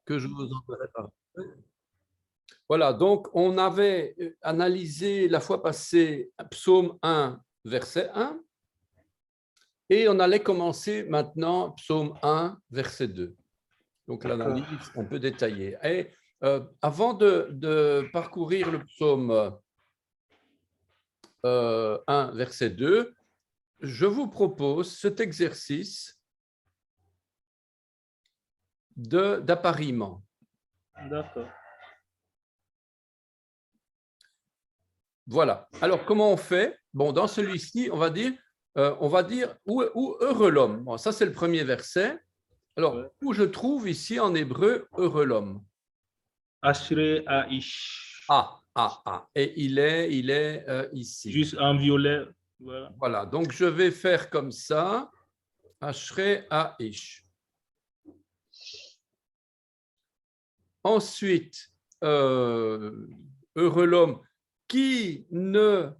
que je vous enverrai par. Voilà, donc on avait analysé la fois passée Psaume 1, verset 1, et on allait commencer maintenant Psaume 1, verset 2. Donc l'analyse un peu détaillée. Et avant de parcourir le Psaume 1, verset 2, je vous propose cet exercice d'appariement. D'accord. Voilà. Alors, comment on fait? Bon, dans celui-ci, on va dire où heureux l'homme. Bon, ça, c'est le premier verset. Alors, Ouais. où je trouve ici en hébreu heureux l'homme? Ashrei Aish. Et il est ici. Juste en violet. Voilà. Voilà. Donc, je vais faire comme ça. Ashrei Aish. Ensuite, heureux l'homme qui ne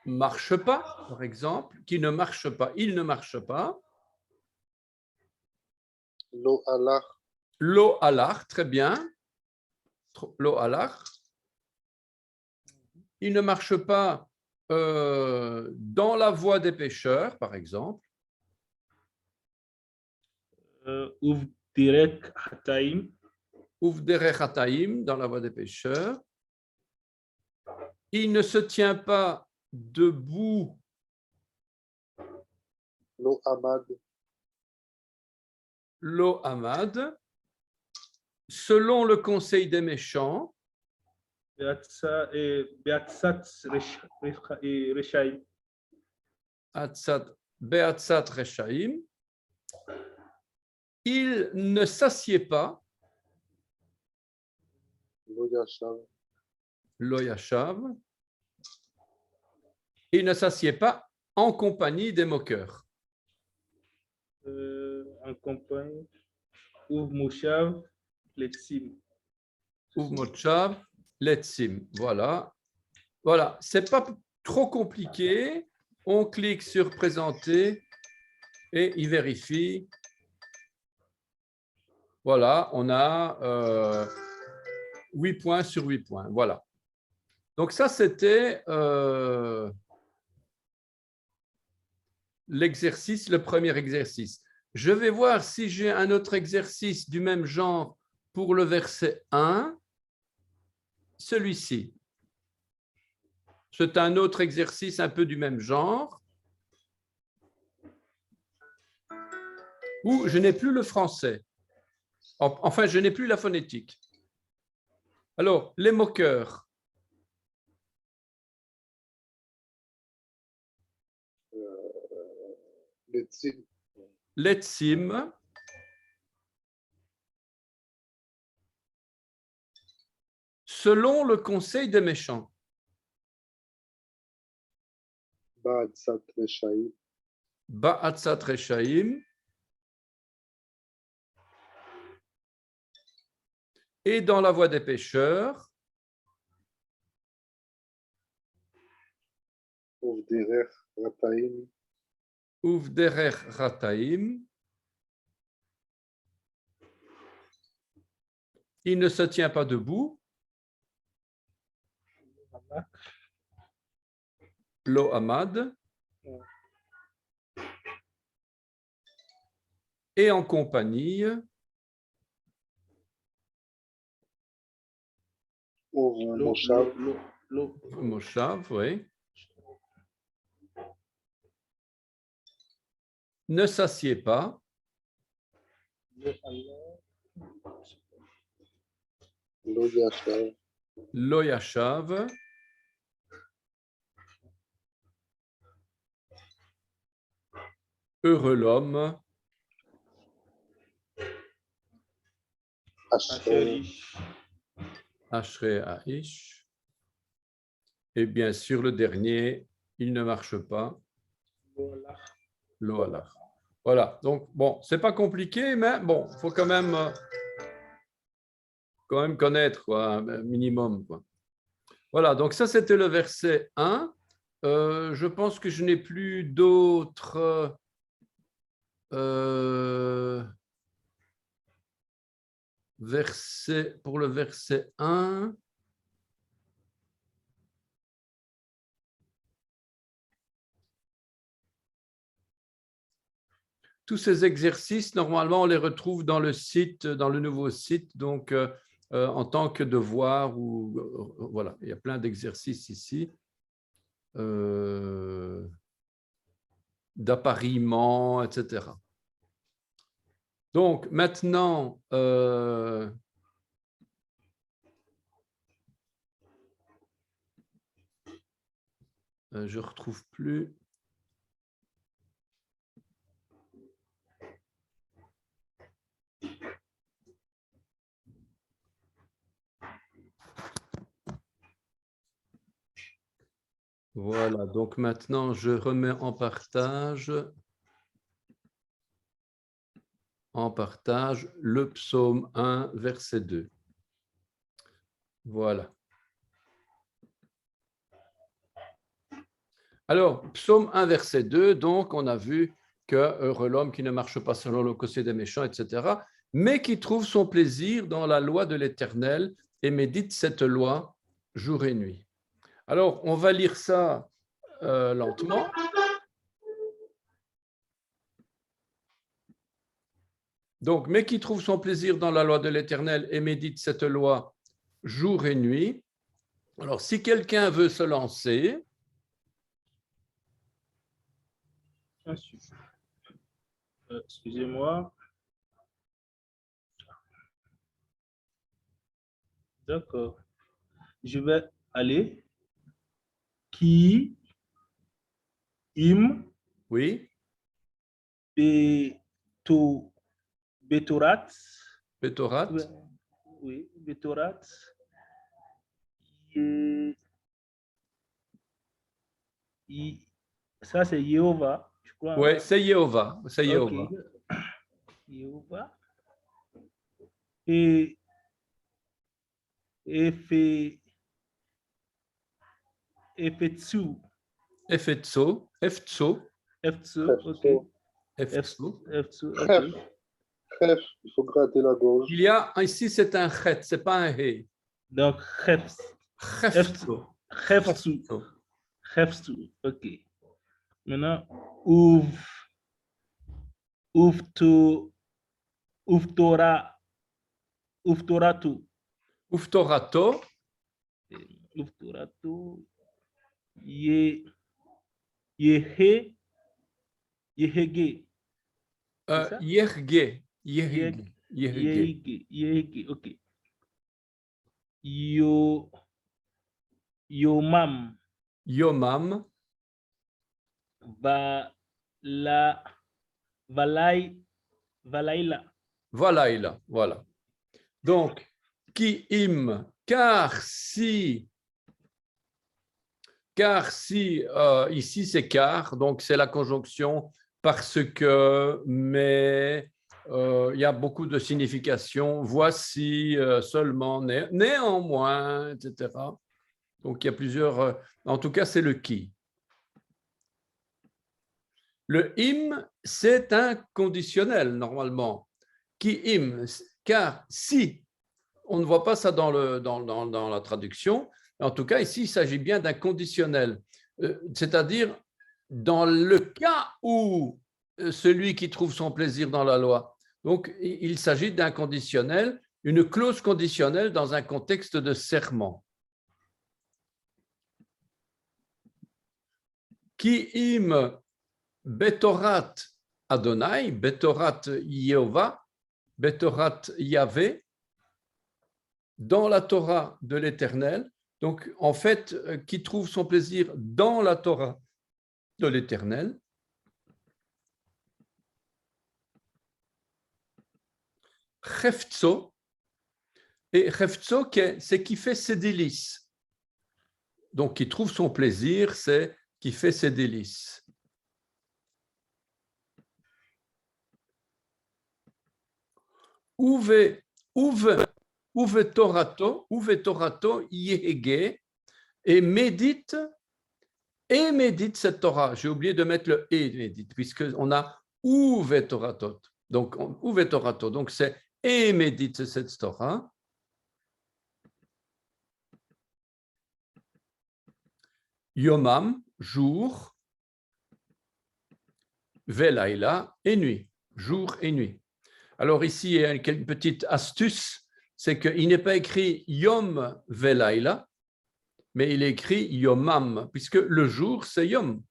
marche pas, par exemple, qui ne marche pas, il ne marche pas. Lo halach. Lo halach, très bien. Lo halach. Il ne marche pas dans la voie des pécheurs, par exemple. Uvdirek Hataim. Uvderech hataim, dans la voie des pécheurs. Il ne se tient pas debout. Lo hamad. Lo hamad. Selon le conseil des méchants. Beatsat Reshaim. Beatsat Reshaim. Il ne s'assied pas. Lo yashav. Lo yashav. Il ne s'assied pas en compagnie des moqueurs. En compagnie. Uv Moshav Letzim. Uv Moshav Letzim. Voilà. Voilà. C'est pas trop compliqué. On clique sur présenter et il vérifie. Voilà, on a 8 points sur 8 points. Voilà. Donc ça, c'était l'exercice, le premier exercice. Je vais voir si j'ai un autre exercice du même genre pour le verset 1. Celui-ci. C'est un autre exercice un peu du même genre, où je n'ai plus le français. Enfin, je n'ai plus la phonétique. Alors, les moqueurs. Letzim. Letzim. Selon le conseil des méchants. Ba'atzat reshaim. Ba'atzat reshaim. Et dans la voie des pécheurs. Uvderech hataim. Uvderech hataim. Il ne se tient pas debout. Lo hamad. Et en compagnie. Uv moshav. Moshav, oui. Ne s'assied pas. Lo yashav. Lo yashav. Heureux l'homme. Ashrei Aish. Et bien sûr, le dernier, il ne marche pas. Lo halach. Voilà, donc bon, c'est pas compliqué, mais bon, il faut quand même connaître, quoi, un minimum, quoi. Voilà, donc ça, c'était le verset 1. Je pense que je n'ai plus d'autres pour le verset 1. Tous ces exercices, normalement, on les retrouve dans le site, dans le nouveau site, donc en tant que devoir, voilà, il y a plein d'exercices ici. D'appariement, etc. Donc, maintenant, je ne retrouve plus. Voilà, donc maintenant, je remets en partage le psaume 1, verset 2. Voilà. Alors, psaume 1, verset 2, donc on a vu que heureux l'homme qui ne marche pas selon le conseil des méchants, etc., mais qui trouve son plaisir dans la loi de l'Éternel et médite cette loi jour et nuit. Alors, on va lire ça lentement. Donc, mais qui trouve son plaisir dans la loi de l'Éternel et médite cette loi jour et nuit. Alors, si quelqu'un veut se lancer. Excusez-moi. D'accord. Je vais aller. Qui im. Oui. Betorat. Oui, Betorat. Ça, c'est Jéhovah, je crois. Oui, c'est Jéhovah. C'est Jéhovah. Okay. Jéhovah. Et Efetsu. Efetso. Ok. Chef, il faut gratter la gorge. Il y a ici, c'est un chet, ce n'est pas un he. Donc, Hefsu. Ok. Maintenant, Uftorato. Yehege. Yehege, ok. Yomam. Valaila. Voilà. Donc, qui im, car si, ici c'est car, donc c'est la conjonction parce que, mais, il y a beaucoup de significations, voici, seulement, néanmoins, etc. Donc, il y a plusieurs, en tout cas, c'est le qui. Le im, c'est un conditionnel, normalement. Qui im, car si, on ne voit pas ça dans la traduction, en tout cas, ici, il s'agit bien d'un conditionnel. C'est-à-dire, dans le cas où celui qui trouve son plaisir dans la loi, donc il s'agit d'un conditionnel, une clause conditionnelle dans un contexte de serment. Qui im Betorat Adonai, Betorat Yehovah, Betorat Yahvé, dans la Torah de l'Éternel. Donc, en fait, qui trouve son plaisir dans la Torah de l'Éternel. Chefzo, et Chefzo, c'est qui fait ses délices. Donc, qui trouve son plaisir, c'est qui fait ses délices. Uve Torato Yehege, et médite cette Torah. J'ai oublié de mettre le et médite, puisqu'on a Uve Toratot. Donc, Uve Torato, donc c'est et médite cette Torah, Yomam, jour, Velaila, et nuit, jour et nuit. Alors ici, il y a une petite astuce, c'est qu'il n'est pas écrit Yom Velaila, mais il est écrit Yomam, puisque le jour, c'est Yom.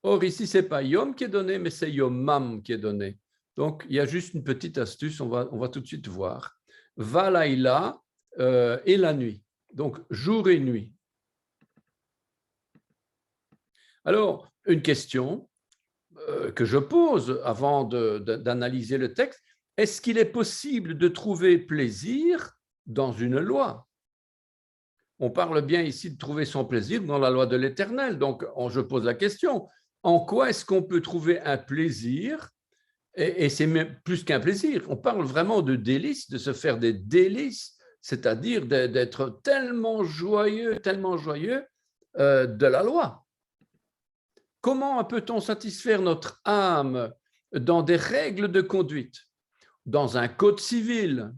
Or, ici, ce n'est pas Yom qui est donné, mais c'est Yomam qui est donné. Donc, il y a juste une petite astuce, on va tout de suite voir. Valaïla et la nuit. Donc, jour et nuit. Alors, une question que je pose avant d'analyser le texte, est-ce qu'il est possible de trouver plaisir dans une loi? On parle bien ici de trouver son plaisir dans la loi de l'Éternel. Donc, je pose la question, en quoi est-ce qu'on peut trouver un plaisir? Et c'est même plus qu'un plaisir. On parle vraiment de délices, de se faire des délices, c'est-à-dire d'être tellement joyeux de la loi. Comment peut-on satisfaire notre âme dans des règles de conduite, dans un code civil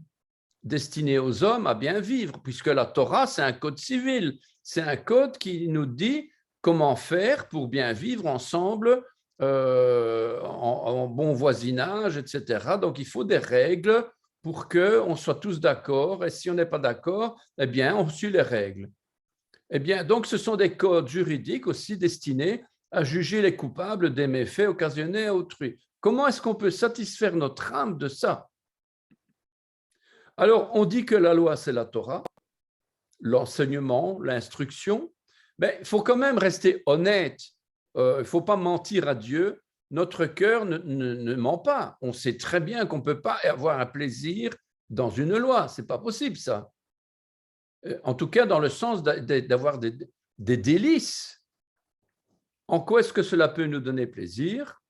destiné aux hommes à bien vivre, puisque la Torah, c'est un code civil, c'est un code qui nous dit comment faire pour bien vivre ensemble, en bon voisinage, etc. Donc, il faut des règles pour qu'on soit tous d'accord, et si on n'est pas d'accord, eh bien, on suit les règles. Eh bien, donc, ce sont des codes juridiques aussi destinés à juger les coupables des méfaits occasionnés à autrui. Comment est-ce qu'on peut satisfaire notre âme de ça? Alors, on dit que la loi, c'est la Torah, l'enseignement, l'instruction, mais il faut quand même rester honnête. Il ne faut pas mentir à Dieu. Notre cœur ne ment pas. On sait très bien qu'on ne peut pas avoir un plaisir dans une loi. Ce n'est pas possible, ça. En tout cas, dans le sens d'avoir des délices. En quoi est-ce que cela peut nous donner plaisir?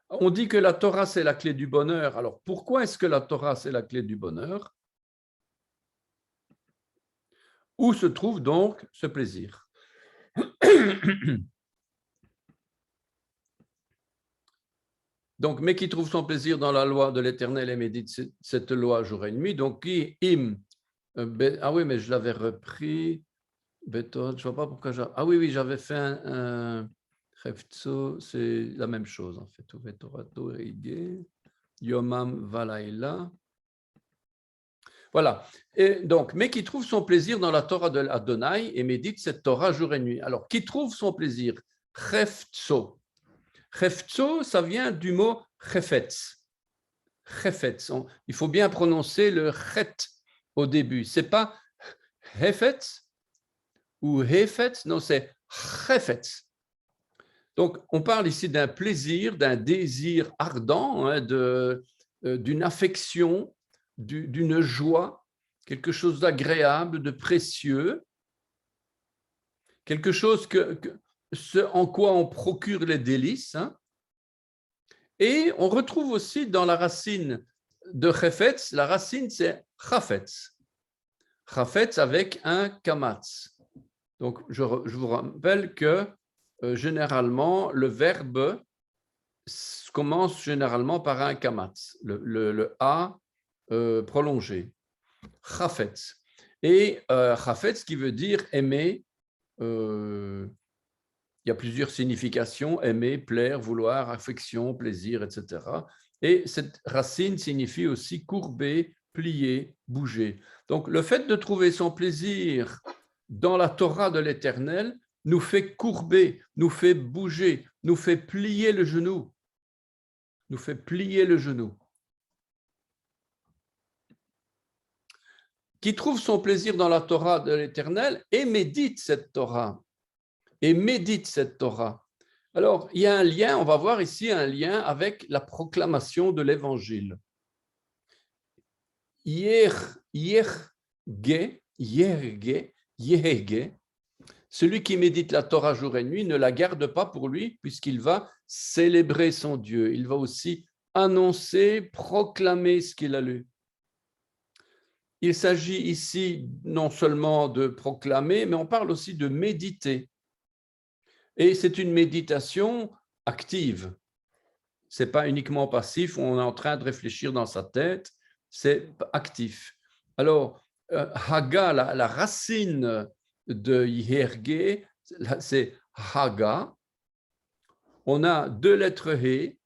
On dit que la Torah, c'est la clé du bonheur. Alors, pourquoi est-ce que la Torah, c'est la clé du bonheur? Où se trouve donc ce plaisir? Donc, mais qui trouve son plaisir dans la loi de l'Éternel et médite cette loi jour et nuit. Donc, qui im. Ah oui, mais je l'avais repris. Béthode, je ne vois pas pourquoi. Ah oui, j'avais fait un Hefzo, c'est la même chose en fait. Yomam Valaïla. Voilà. Et donc, mais qui trouve son plaisir dans la Torah de Adonai et médite cette Torah jour et nuit. Alors, qui trouve son plaisir? Hefzo. Hefzo, ça vient du mot chefetz. Chefetz. Il faut bien prononcer le chet au début. Ce n'est pas hefetz ou hefetz, non, c'est chefetz. Donc, on parle ici d'un plaisir, d'un désir ardent, hein, d'une affection, d'une joie, quelque chose d'agréable, de précieux, quelque chose ce en quoi on procure les délices. Hein. Et on retrouve aussi dans la racine de chefetz, la racine c'est chafetz. Chafetz avec un kamatz. Donc, je vous rappelle que généralement, le verbe commence généralement par un kamatz, le A prolongé, chafetz. Et chafetz qui veut dire aimer, il y a plusieurs significations, aimer, plaire, vouloir, affection, plaisir, etc. Et cette racine signifie aussi courber, plier, bouger. Donc, le fait de trouver son plaisir dans la Torah de l'Éternel nous fait courber, nous fait bouger, nous fait plier le genou. Nous fait plier le genou. Qui trouve son plaisir dans la Torah de l'Éternel et médite cette Torah. Et médite cette Torah. Alors, il y a un lien, on va voir ici un lien avec la proclamation de l'Évangile. Celui qui médite la Torah jour et nuit ne la garde pas pour lui puisqu'il va célébrer son Dieu. Il va aussi annoncer, proclamer ce qu'il a lu. Il s'agit ici non seulement de proclamer, mais on parle aussi de méditer. Et c'est une méditation active. Ce n'est pas uniquement passif, où on est en train de réfléchir dans sa tête c'est actif. Alors, Haga, la racine de Yerge, c'est Haga. On a deux lettres He,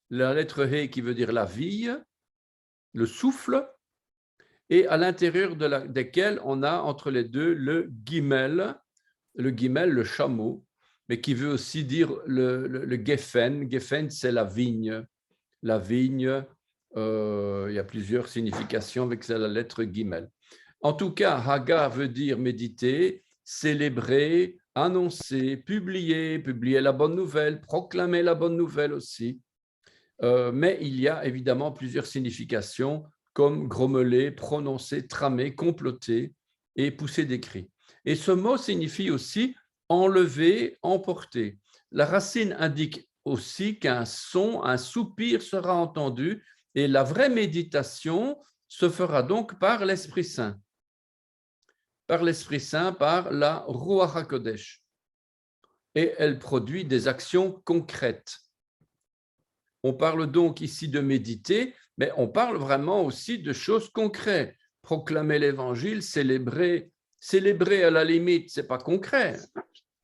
la lettre He qui veut dire la vie, le souffle, et à l'intérieur desquels on a entre les deux le Gimel, le chameau, mais qui veut aussi dire le Geffen. Geffen, c'est la vigne. La vigne, il y a plusieurs significations avec la lettre Gimel. En tout cas, Haga veut dire méditer, célébrer, annoncer, publier la bonne nouvelle, proclamer la bonne nouvelle aussi. Mais il y a évidemment plusieurs significations comme grommeler, prononcer, tramer, comploter et pousser des cris. Et ce mot signifie aussi enlever, emporter. La racine indique aussi qu'un son, un soupir sera entendu et la vraie méditation se fera donc par l'Esprit Saint. Par l'Esprit Saint, par la Ruach HaKodesh. Et elle produit des actions concrètes. On parle donc ici de méditer, mais on parle vraiment aussi de choses concrètes. Proclamer l'évangile, célébrer à la limite, ce n'est pas concret.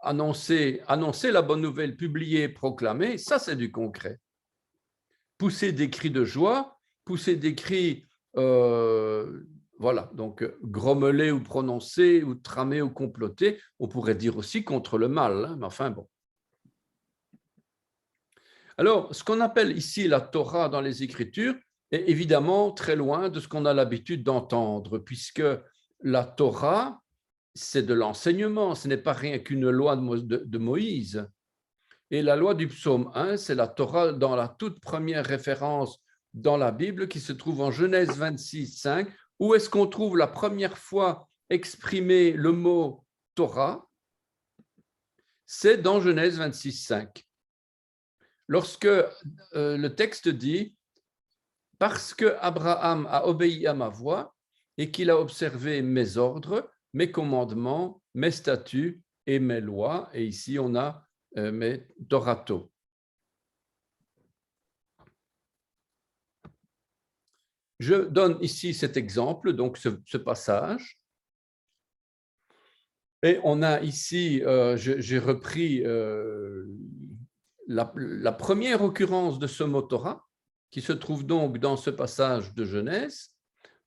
Annoncer la bonne nouvelle, publier, proclamer, ça c'est du concret. Pousser des cris de joie, pousser des cris, voilà, donc grommeler ou prononcer ou tramer ou comploter, on pourrait dire aussi contre le mal, hein, mais enfin bon. Alors, ce qu'on appelle ici la Torah dans les Écritures est évidemment très loin de ce qu'on a l'habitude d'entendre, puisque la Torah, c'est de l'enseignement, ce n'est pas rien qu'une loi de Moïse. Et la loi du psaume 1, c'est la Torah dans la toute première référence dans la Bible qui se trouve en Genèse 26, 5. Où est-ce qu'on trouve la première fois exprimé le mot Torah? C'est dans Genèse 26, 5. Lorsque le texte dit « Parce que Abraham a obéi à ma voix et qu'il a observé mes ordres, mes commandements, mes statuts et mes lois. » Et ici, on a mes Torato. Je donne ici cet exemple, donc ce passage. Et on a ici, j'ai repris la première occurrence de ce mot Torah, qui se trouve donc dans ce passage de Genèse,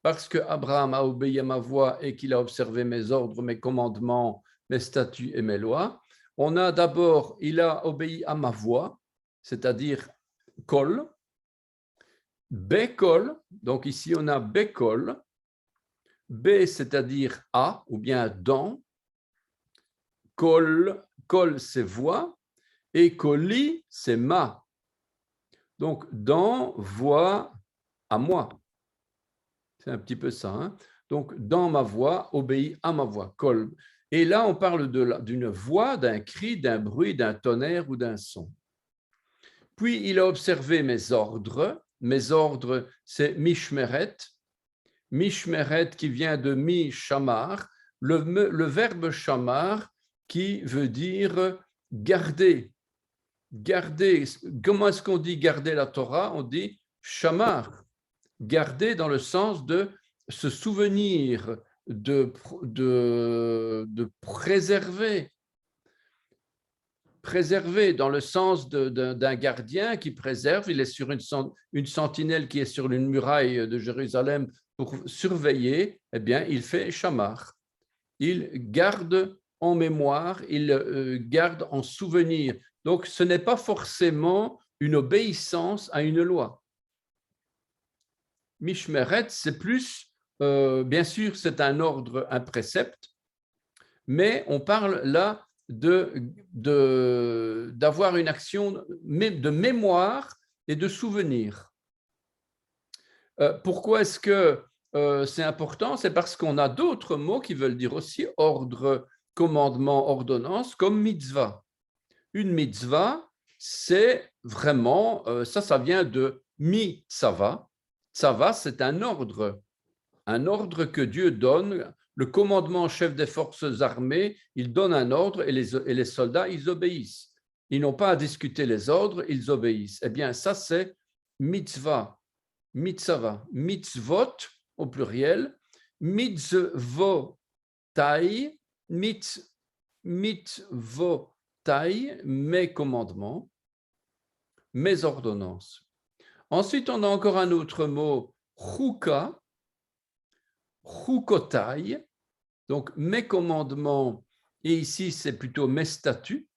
parce que Abraham a obéi à ma voix et qu'il a observé mes ordres, mes commandements, mes statuts et mes lois. On a d'abord, il a obéi à ma voix, c'est-à-dire kol, bekol, donc ici on a bekol, B c'est-à-dire à ou bien dans, kol c'est voix, et koli, c'est ma. Donc, dans, voix, à moi. C'est un petit peu ça. Hein? Donc, dans ma voix, obéis à ma voix. Kol. Et là, on parle d'une voix, d'un cri, d'un bruit, d'un tonnerre ou d'un son. Puis, il a observé mes ordres. Mes ordres, c'est mishmeret. Mishmeret qui vient de mi-shamar. Le verbe shamar qui veut dire garder. Garder, comment est-ce qu'on dit garder la Torah? On dit shamar, garder dans le sens de se souvenir, de préserver. Préserver dans le sens d'un gardien qui préserve, il est sur une sentinelle qui est sur une muraille de Jérusalem pour surveiller, eh bien, il fait shamar. Il garde en mémoire, il garde en souvenir. Donc, ce n'est pas forcément une obéissance à une loi. Mishmeret, c'est plus, bien sûr, c'est un ordre, un précepte, mais on parle là d'avoir une action de mémoire et de souvenir. Pourquoi est-ce que c'est important? C'est parce qu'on a d'autres mots qui veulent dire aussi ordre, commandement, ordonnance, comme mitzvah. Une mitzvah, c'est vraiment, ça vient de mi-tsava. Tsava, c'est un ordre que Dieu donne. Le commandement chef des forces armées, il donne un ordre et les soldats, ils obéissent. Ils n'ont pas à discuter les ordres, ils obéissent. Eh bien, ça, c'est mitzvah. mitzvah, mitzvot au pluriel, mitzvotai, mitzvotai, mes commandements, mes ordonnances. Ensuite, on a encore un autre mot, chuka, chukotai, donc mes commandements, et ici c'est plutôt mes statuts,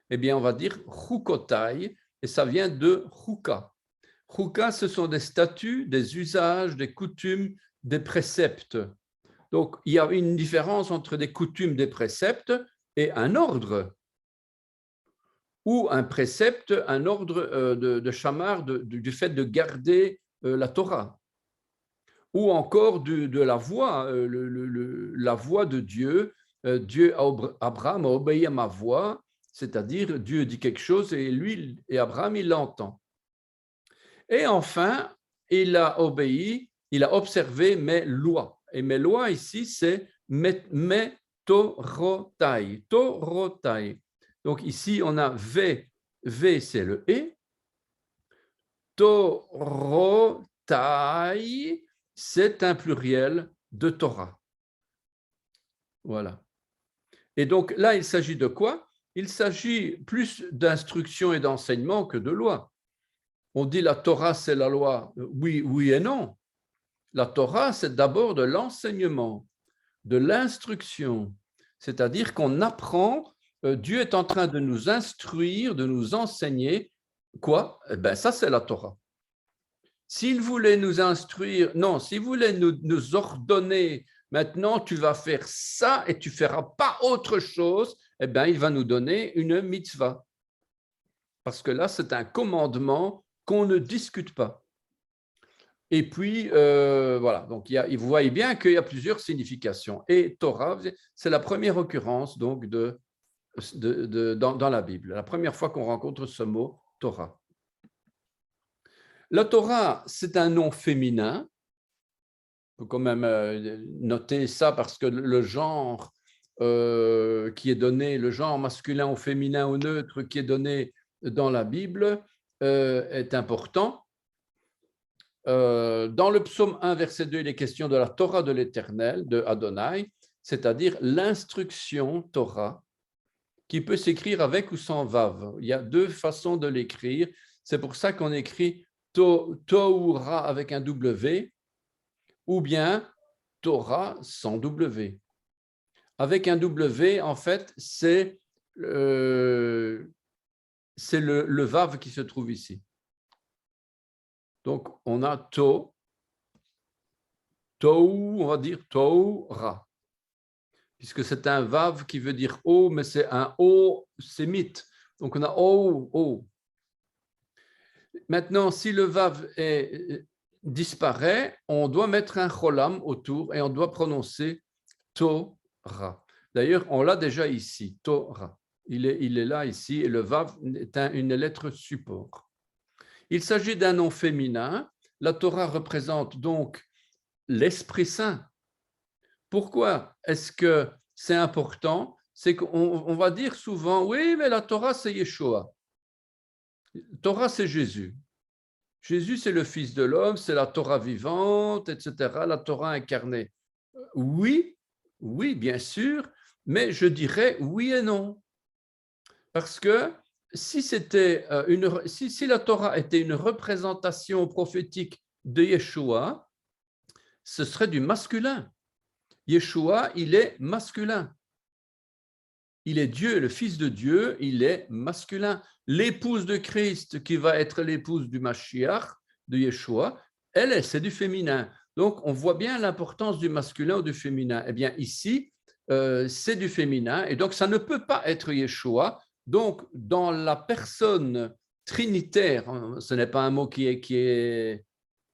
eh bien on va dire chukotai, et ça vient de chuka. Chuka, ce sont des statuts, des usages, des coutumes, des préceptes. Donc il y a une différence entre des coutumes, des préceptes et un ordre, ou un précepte, un ordre de chamar, du fait de garder la Torah, ou encore de la voix, la voix de Dieu. Dieu, Abraham a obéi à ma voix, c'est-à-dire Dieu dit quelque chose et lui et Abraham, il l'entend. Et enfin, il a obéi, il a observé mes lois. Et mes lois ici, c'est mes torotai, torotai. Donc ici, on a V, V c'est le E, torotai, c'est un pluriel de Torah. Voilà. Et donc là, il s'agit de quoi? Il s'agit plus d'instruction et d'enseignement que de loi. On dit la Torah, c'est la loi. Oui, oui et non. La Torah, c'est d'abord de l'enseignement, de l'instruction. C'est-à-dire qu'on apprend, Dieu est en train de nous instruire, de nous enseigner. Quoi? Eh bien, ça, c'est la Torah. S'il voulait nous instruire, non, s'il voulait nous ordonner, maintenant tu vas faire ça et tu ne feras pas autre chose, eh bien, il va nous donner une mitzvah. Parce que là, c'est un commandement qu'on ne discute pas. Et puis, voilà, donc vous voyez bien qu'il y a plusieurs significations. Et Torah, c'est la première occurrence donc, dans la Bible, la première fois qu'on rencontre ce mot Torah. La Torah, c'est un nom féminin. Il faut quand même noter ça parce que le genre qui est donné, le genre masculin ou féminin ou neutre qui est donné dans la Bible est important. Dans le psaume 1, verset 2, il est question de la Torah de l'Éternel, de Adonai, c'est-à-dire l'instruction Torah, qui peut s'écrire avec ou sans vav. Il y a deux façons de l'écrire. C'est pour ça qu'on écrit Torah avec un W, ou bien Torah sans W. Avec un W, en fait, c'est le vav qui se trouve ici. Donc, on a to, on va dire Torah, puisque c'est un vav qui veut dire o, mais c'est un o sémite. Donc, on a o. Maintenant, si le vav disparaît, on doit mettre un cholam autour et on doit prononcer Torah. D'ailleurs, on l'a déjà ici, Torah. Il est là ici et le vav est une lettre support. Il s'agit d'un nom féminin. La Torah représente donc l'Esprit Saint. Pourquoi est-ce que c'est important? C'est qu'on va dire souvent, oui, mais la Torah, c'est Yeshua. Torah, c'est Jésus. Jésus, c'est le Fils de l'homme, c'est la Torah vivante, etc., la Torah incarnée. Oui, bien sûr, mais je dirais oui et non. Parce que si la Torah était une représentation prophétique de Yeshua, ce serait du masculin. Yeshua, il est masculin. Il est Dieu, le Fils de Dieu, il est masculin. L'épouse de Christ, qui va être l'épouse du Mashiach, de Yeshua, c'est du féminin. Donc, on voit bien l'importance du masculin ou du féminin. Eh bien, ici, c'est du féminin, et donc ça ne peut pas être Yeshua. Donc, dans la personne trinitaire, ce n'est pas un mot qui est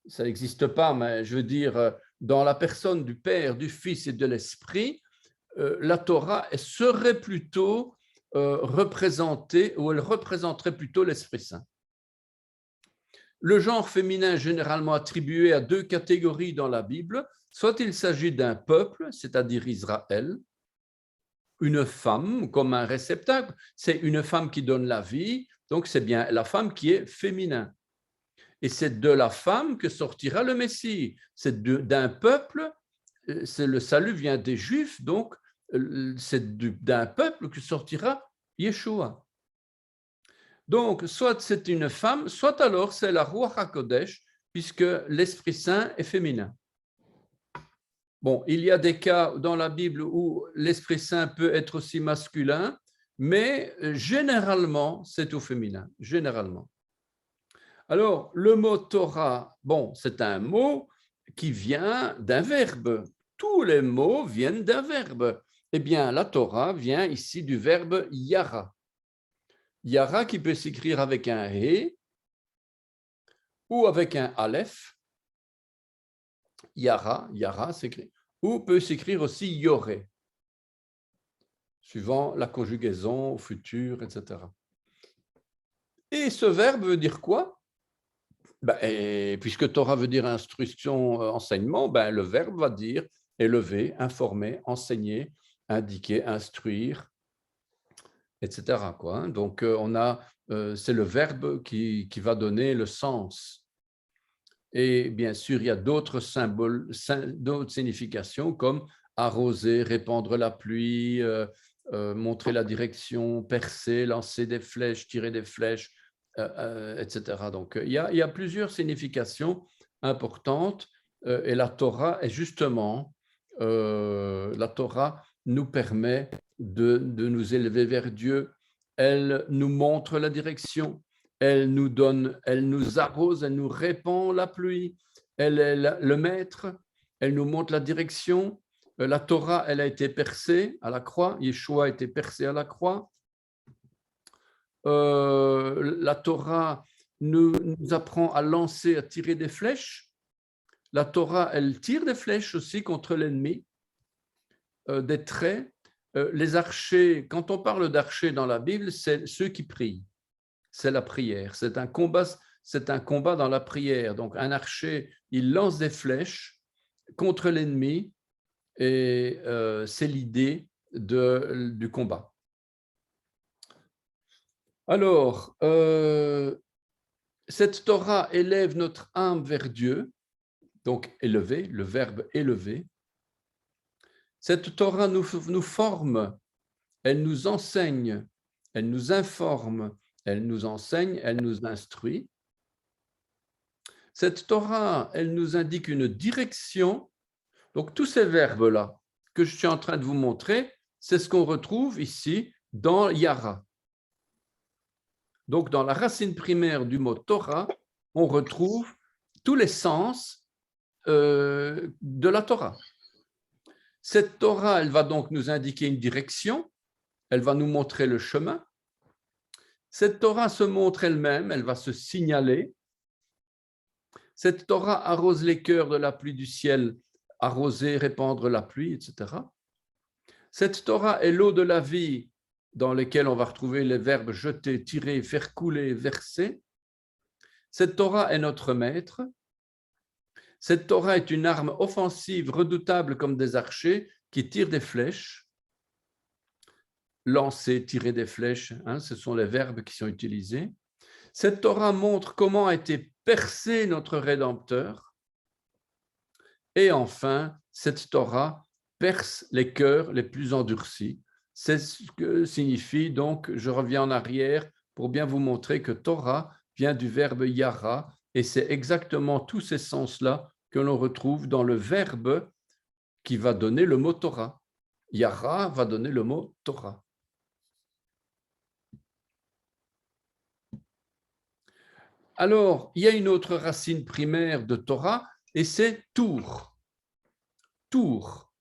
ça n'existe pas, mais je veux dire, dans la personne du Père, du Fils et de l'Esprit, la Torah serait plutôt représentée, ou elle représenterait plutôt l'Esprit Saint. Le genre féminin est généralement attribué à deux catégories dans la Bible. Soit il s'agit d'un peuple, c'est-à-dire Israël, une femme comme un réceptacle, c'est une femme qui donne la vie, donc c'est bien la femme qui est féminin. et c'est de la femme que sortira le Messie. C'est d'un peuple, le salut vient des Juifs, donc c'est d'un peuple que sortira Yeshua. Donc, soit c'est une femme, soit alors c'est la Ruach HaKodesh, puisque l'Esprit Saint est féminin. Bon, il y a des cas dans la Bible où l'Esprit Saint peut être aussi masculin, mais généralement, c'est au féminin, généralement. Alors, le mot Torah, bon, c'est un mot qui vient d'un verbe. Tous les mots viennent d'un verbe. Eh bien, la Torah vient ici du verbe yara. Yara qui peut s'écrire avec un he ou avec un aleph. Yara s'écrit. Ou peut s'écrire aussi yoré, suivant la conjugaison au futur, etc. Et ce verbe veut dire quoi? Puisque Torah veut dire instruction, enseignement, le verbe va dire élever, informer, enseigner, indiquer, instruire, etc. Donc, c'est le verbe qui va donner le sens. Et bien sûr, il y a d'autres symboles, d'autres significations comme arroser, répandre la pluie, montrer la direction, percer, lancer des flèches, tirer des flèches, etc. Donc, il y a plusieurs significations importantes et la Torah est justement, la Torah nous permet de nous élever vers Dieu. Elle nous montre la direction. Elle nous donne, elle nous arrose, elle nous répand la pluie. Elle est le maître, elle nous montre la direction. La Torah, elle a été percée à la croix. Yeshua a été percé à la croix. La Torah nous apprend à lancer, à tirer des flèches. La Torah, elle tire des flèches aussi contre l'ennemi, des traits. Les archers, quand on parle d'archers dans la Bible, c'est ceux qui prient. C'est la prière. C'est un combat dans la prière. Donc, un archer, il lance des flèches contre l'ennemi et c'est l'idée du combat. Alors, cette Torah élève notre âme vers Dieu, donc élever, le verbe élever. Cette Torah nous forme, elle nous enseigne, elle nous informe, elle nous enseigne, elle nous instruit. Cette Torah, elle nous indique une direction. Donc, tous ces verbes-là que je suis en train de vous montrer, c'est ce qu'on retrouve ici dans Yara. Donc, dans la racine primaire du mot Torah, on retrouve tous les sens de la Torah. Cette Torah, elle va donc nous indiquer une direction, elle va nous montrer le chemin. Cette Torah se montre elle-même, elle va se signaler. Cette Torah arrose les cœurs de la pluie du ciel, arroser, répandre la pluie, etc. Cette Torah est l'eau de la vie dans laquelle on va retrouver les verbes jeter, tirer, faire couler, verser. Cette Torah est notre maître. Cette Torah est une arme offensive redoutable comme des archers qui tirent des flèches. Lancer, tirer des flèches, ce sont les verbes qui sont utilisés. Cette Torah montre comment a été percé notre Rédempteur. Et enfin, cette Torah perce les cœurs les plus endurcis. C'est ce que signifie, donc, je reviens en arrière pour bien vous montrer que Torah vient du verbe yara, et c'est exactement tous ces sens-là que l'on retrouve dans le verbe qui va donner le mot Torah. Yara va donner le mot Torah. Alors, il y a une autre racine primaire de Torah, et c'est Tour. Tour.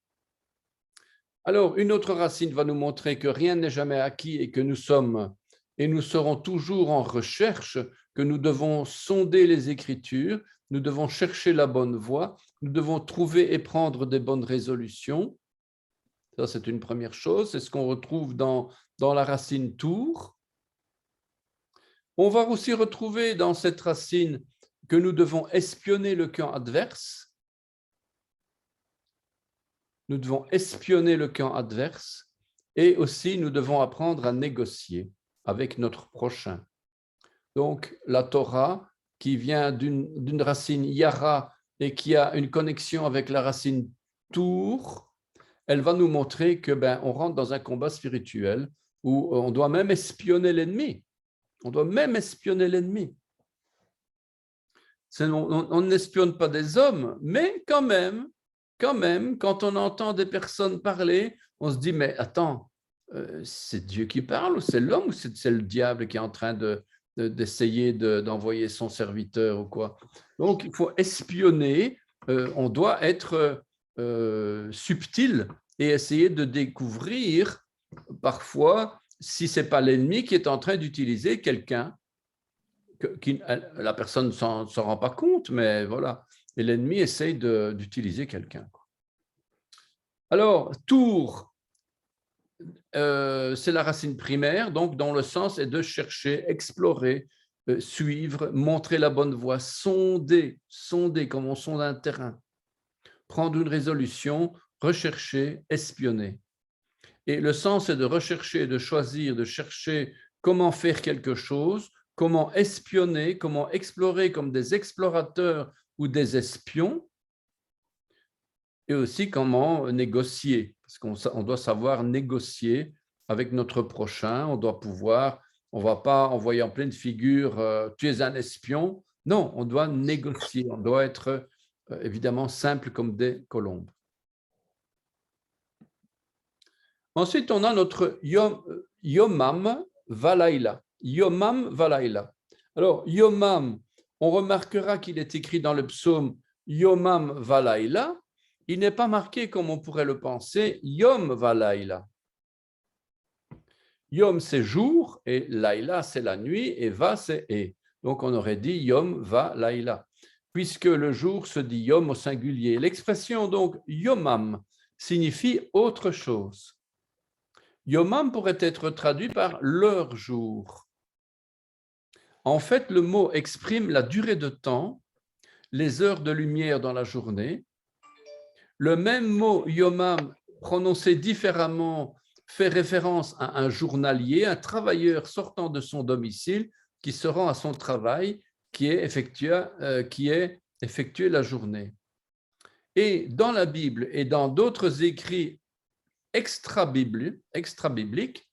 Alors, une autre racine va nous montrer que rien n'est jamais acquis et que nous sommes et nous serons toujours en recherche, que nous devons sonder les Écritures, nous devons chercher la bonne voie, nous devons trouver et prendre des bonnes résolutions. Ça, c'est une première chose, c'est ce qu'on retrouve dans la racine Tour. On va aussi retrouver dans cette racine que nous devons espionner le camp adverse. Nous devons espionner le camp adverse et aussi nous devons apprendre à négocier avec notre prochain. Donc, la Torah qui vient d'une racine yara et qui a une connexion avec la racine tour, elle va nous montrer que on rentre dans un combat spirituel où on doit même espionner l'ennemi. On doit même espionner l'ennemi. On n'espionne pas des hommes, mais quand même, quand on entend des personnes parler, on se dit, mais attends, c'est Dieu qui parle ou c'est l'homme ou c'est le diable qui est en train d'essayer d'envoyer son serviteur ou quoi? Donc, il faut espionner, on doit être subtil et essayer de découvrir parfois si ce n'est pas l'ennemi qui est en train d'utiliser quelqu'un. La personne ne s'en rend pas compte, mais voilà. Et l'ennemi essaye d'utiliser quelqu'un. Alors, tour, c'est la racine primaire, donc dont le sens est de chercher, explorer, suivre, montrer la bonne voie, sonder comme on sonde un terrain, prendre une résolution, rechercher, espionner. Et le sens est de rechercher, de choisir, de chercher comment faire quelque chose, comment espionner, comment explorer comme des explorateurs ou des espions, et aussi comment négocier, parce qu'on doit savoir négocier avec notre prochain, on doit pouvoir, on ne va pas envoyer en pleine figure « tu es un espion ». Non, on doit négocier, on doit être évidemment simple comme des colombes. Ensuite, on a notre Yomam Valaila. Yomam Valaila. Alors, Yomam, on remarquera qu'il est écrit dans le psaume Yomam Valaila. Il n'est pas marqué comme on pourrait le penser, Yom Valaila. Yom, c'est jour, et Laila, c'est la nuit, et Va, c'est et. Donc, on aurait dit Yom Valaila, puisque le jour se dit Yom au singulier. L'expression, donc, Yomam, signifie autre chose. Yomam pourrait être traduit par leur jour. En fait, le mot exprime la durée de temps, les heures de lumière dans la journée. Le même mot Yomam, prononcé différemment, fait référence à un journalier, un travailleur sortant de son domicile qui se rend à son travail, qui est effectué la journée. Et dans la Bible et dans d'autres écrits extra-bibliques,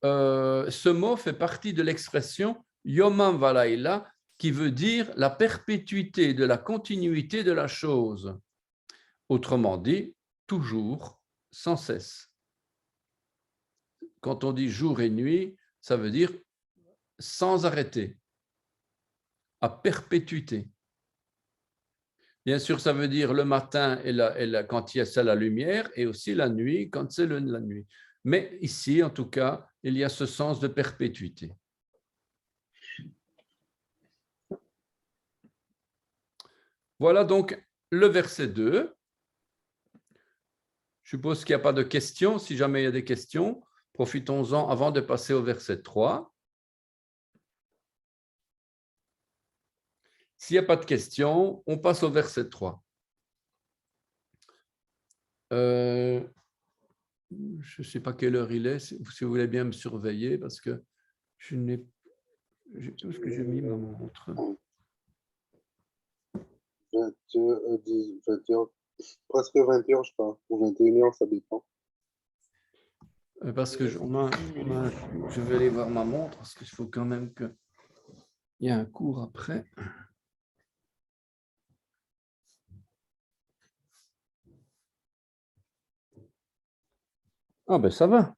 ce mot fait partie de l'expression Yomam Valaila, qui veut dire la perpétuité de la continuité de la chose. Autrement dit, toujours, sans cesse. Quand on dit jour et nuit, ça veut dire sans arrêter, à perpétuité. Bien sûr, ça veut dire le matin quand il y a la lumière et aussi la nuit quand c'est la nuit. Mais ici, en tout cas, il y a ce sens de perpétuité. Voilà donc le verset 2. Je suppose qu'il n'y a pas de questions. Si jamais il y a des questions, profitons-en avant de passer au verset 3. S'il n'y a pas de questions, on passe au verset 3. Je ne sais pas quelle heure il est, si vous voulez bien me surveiller, parce que je n'ai... Où est-ce que j'ai mis ma montre? 21h, presque 20h, je crois, ou 21h, ça dépend. Parce que je vais aller voir ma montre, parce qu'il faut quand même qu'il y ait un cours après. Ah ben ça va.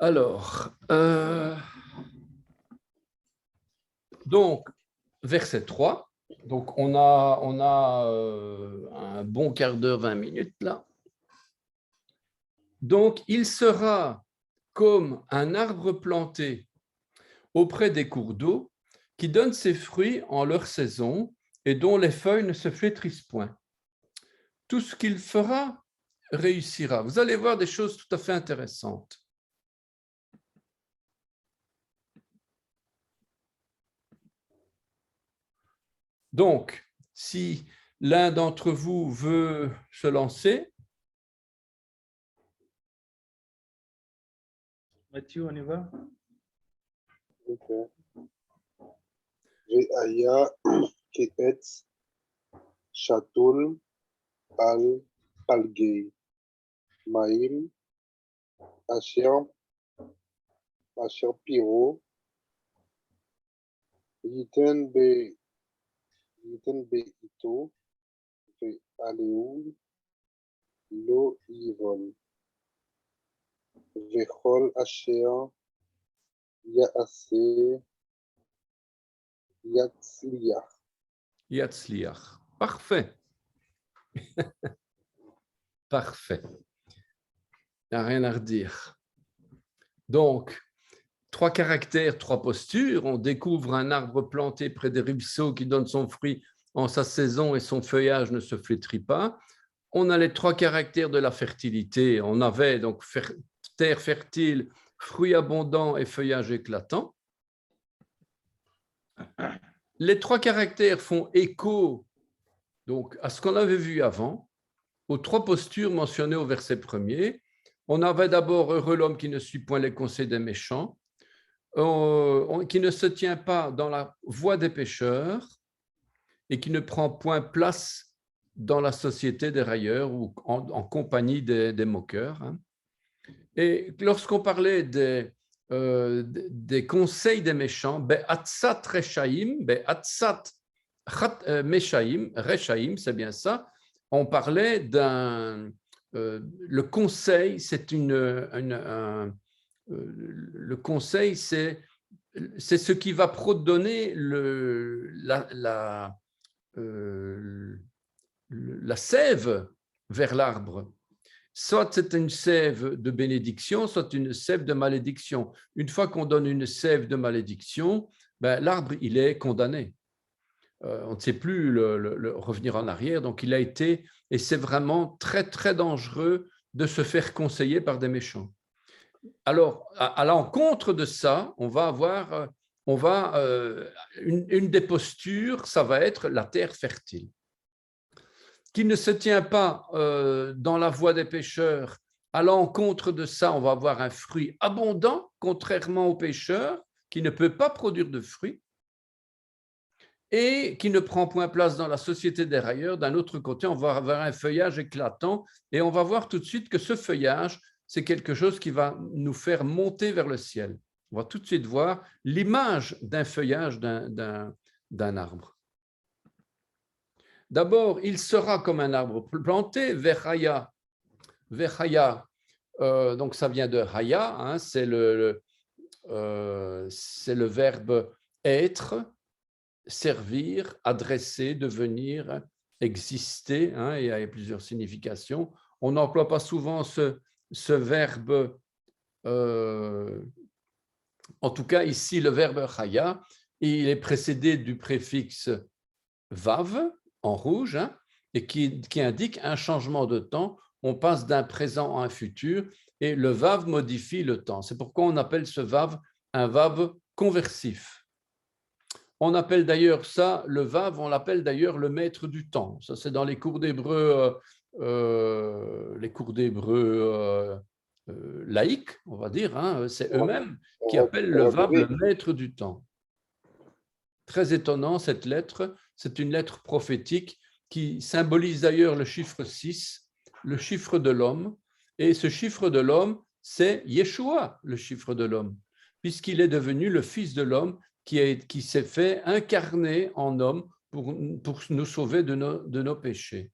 Alors, donc, verset 3. Donc, on a un bon quart d'heure, 20 minutes là. Donc, il sera comme un arbre planté auprès des cours d'eau qui donne ses fruits en leur saison et dont les feuilles ne se flétrissent point. Tout ce qu'il fera réussira. Vous allez voir des choses tout à fait intéressantes. Donc, si l'un d'entre vous veut se lancer? Mathieu, on y va? Ok. Ve'aya ke'etz shatul al palgei ma'im asher piro yiten be'ito ve'aleu lo yivol ve'chol asher ya'aseh yatzliach. Yatzliach. Parfait. Parfait. Il n'y a rien à redire. Donc, 3 caractères, 3 postures. On découvre un arbre planté près des ruisseaux qui donne son fruit en sa saison et son feuillage ne se flétrit pas. On a les 3 caractères de la fertilité. On avait donc terre fertile, fruits abondants et feuillage éclatant. Les 3 caractères font écho donc, à ce qu'on avait vu avant, aux 3 postures mentionnées au verset 1er. On avait d'abord heureux l'homme qui ne suit point les conseils des méchants, qui ne se tient pas dans la voie des pécheurs et qui ne prend point place dans la société des railleurs ou en compagnie des moqueurs. Et lorsqu'on parlait des conseils des méchants, be'atzat reshaim, be'atzat reshaim, c'est bien ça, on parlait le conseil, c'est le conseil, c'est ce qui va donner la sève vers l'arbre. Soit c'est une sève de bénédiction, soit une sève de malédiction. Une fois qu'on donne une sève de malédiction, l'arbre, il est condamné. On ne sait plus revenir en arrière, donc il a été, et c'est vraiment très, très dangereux de se faire conseiller par des méchants. Alors, à l'encontre de ça, on va avoir une des postures, ça va être la terre fertile, qui ne se tient pas dans la voie des pécheurs. À l'encontre de ça, on va avoir un fruit abondant, contrairement aux pécheurs, qui ne peut pas produire de fruits et qui ne prend point place dans la société des railleurs. D'un autre côté, on va avoir un feuillage éclatant et on va voir tout de suite que ce feuillage, c'est quelque chose qui va nous faire monter vers le ciel. On va tout de suite voir l'image d'un feuillage d'un arbre. D'abord, il sera comme un arbre planté, Vechaya. Vechaya, donc ça vient de Haya, hein, c'est le verbe être, servir, adresser, devenir, exister, hein, il y a plusieurs significations. On n'emploie pas souvent ce verbe, en tout cas ici le verbe Haya, il est précédé du préfixe Vav, en rouge, hein, et qui indique un changement de temps. On passe d'un présent à un futur et le Vav modifie le temps. C'est pourquoi on appelle ce Vav un Vav conversif. On appelle d'ailleurs ça, le Vav, on l'appelle d'ailleurs le maître du temps. Ça, c'est dans les cours d'hébreu, laïques, on va dire, hein, c'est eux-mêmes qui appellent le Vav le maître du temps. Très étonnant, cette lettre. C'est une lettre prophétique qui symbolise d'ailleurs le chiffre 6, le chiffre de l'homme. Et ce chiffre de l'homme, c'est Yeshua, le chiffre de l'homme, puisqu'il est devenu le Fils de l'homme qui s'est fait incarner en homme pour nous sauver de nos péchés.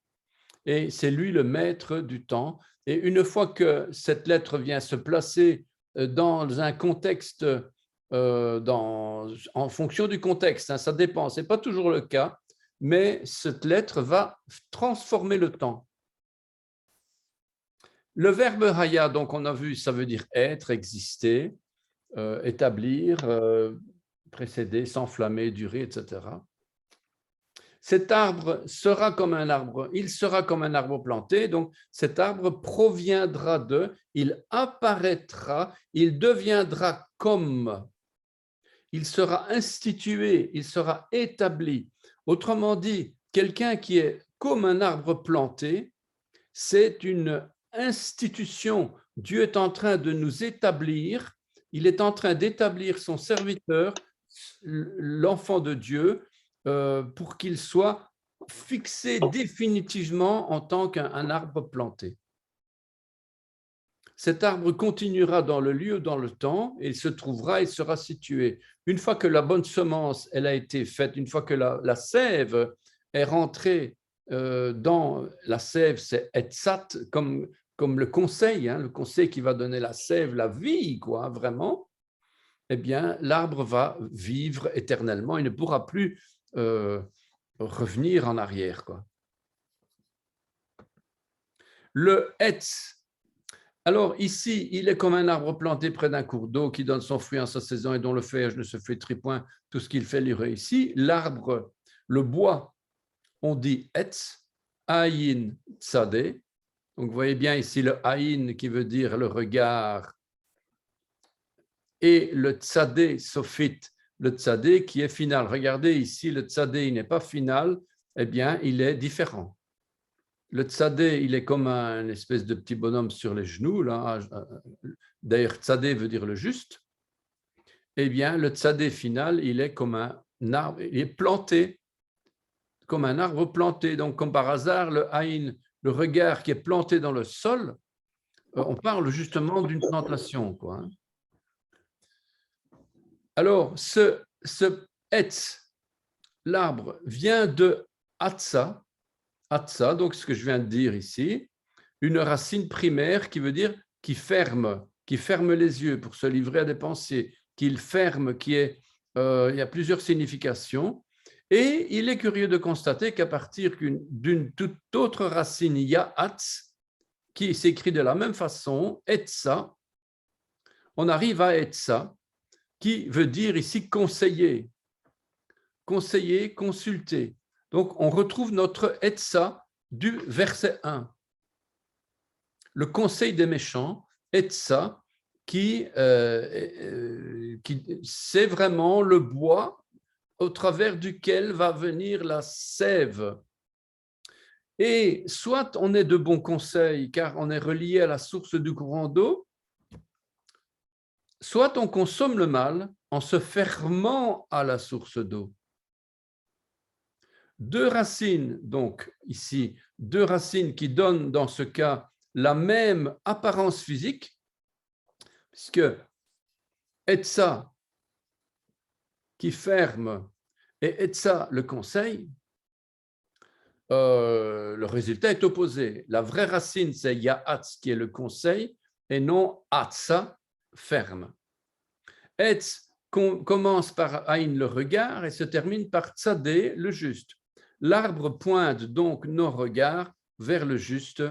Et c'est lui le maître du temps. Et une fois que cette lettre vient se placer dans un contexte, en fonction du contexte, hein, ça dépend, ce n'est pas toujours le cas, mais cette lettre va transformer le temps. Le verbe haya, donc on a vu, ça veut dire être, exister, établir, précéder, s'enflammer, durer, etc. Cet arbre sera comme un arbre, il sera comme un arbre planté, donc cet arbre proviendra de, il apparaîtra, il deviendra comme, il sera institué, il sera établi. Autrement dit, quelqu'un qui est comme un arbre planté, c'est une institution. Dieu est en train de nous établir, il est en train d'établir son serviteur, l'enfant de Dieu, pour qu'il soit fixé définitivement en tant qu'un arbre planté. Cet arbre continuera dans le lieu, dans le temps, et il se trouvera et sera situé. Une fois que la bonne semence elle a été faite, une fois que la sève est rentrée dans la sève, c'est etzat, comme le conseil, le conseil qui va donner la sève, la vie, quoi, vraiment, eh bien, l'arbre va vivre éternellement. Il ne pourra plus revenir en arrière, quoi. Le etz. Alors ici, il est comme un arbre planté près d'un cours d'eau qui donne son fruit en sa saison et dont le feuillage ne se flétrit point, tout ce qu'il fait lui réussit. L'arbre, le bois, on dit etz, aïn tzadé. Donc vous voyez bien ici le aïn qui veut dire le regard et le tzadé sophit, le tzadé qui est final. Regardez ici, le tzadé il n'est pas final, eh bien il est différent. Le tzadé, il est comme un espèce de petit bonhomme sur les genoux. Là. D'ailleurs, tzadé veut dire le juste. Eh bien, le tzadé final, il est comme un arbre, il est planté, comme un arbre planté. Donc, comme par hasard, le haïn, le regard qui est planté dans le sol, on parle justement d'une plantation, quoi. Alors, ce etz, l'arbre, vient de atza. Atza, donc ce que je viens de dire ici, une racine primaire qui veut dire qui ferme les yeux pour se livrer à des pensées, qu'il ferme, il y a plusieurs significations. Et il est curieux de constater qu'à partir d'une toute autre racine, il y a atz, qui s'écrit de la même façon, etza, on arrive à etza, qui veut dire ici conseiller, consulter. Donc, on retrouve notre etza du verset 1. Le conseil des méchants, etza, qui c'est vraiment le bois au travers duquel va venir la sève. Et soit on est de bons conseils car on est relié à la source du courant d'eau, soit on consomme le mal en se fermant à la source d'eau. Deux racines, donc ici, deux racines qui donnent dans ce cas la même apparence physique, puisque etza qui ferme et etza le conseil, le résultat est opposé. La vraie racine, c'est ya'atz qui est le conseil et non atza, ferme. Etz commence par aïn le regard et se termine par tzadé le juste. L'arbre pointe donc nos regards vers le juste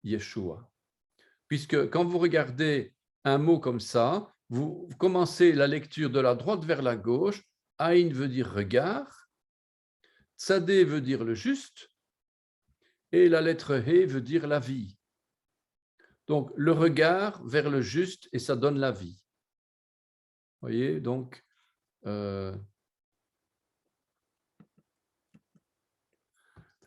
Yeshua. Puisque quand vous regardez un mot comme ça, vous commencez la lecture de la droite vers la gauche. Aïn veut dire regard, tzadé veut dire le juste, et la lettre He veut dire la vie. Donc le regard vers le juste et ça donne la vie. Vous voyez, donc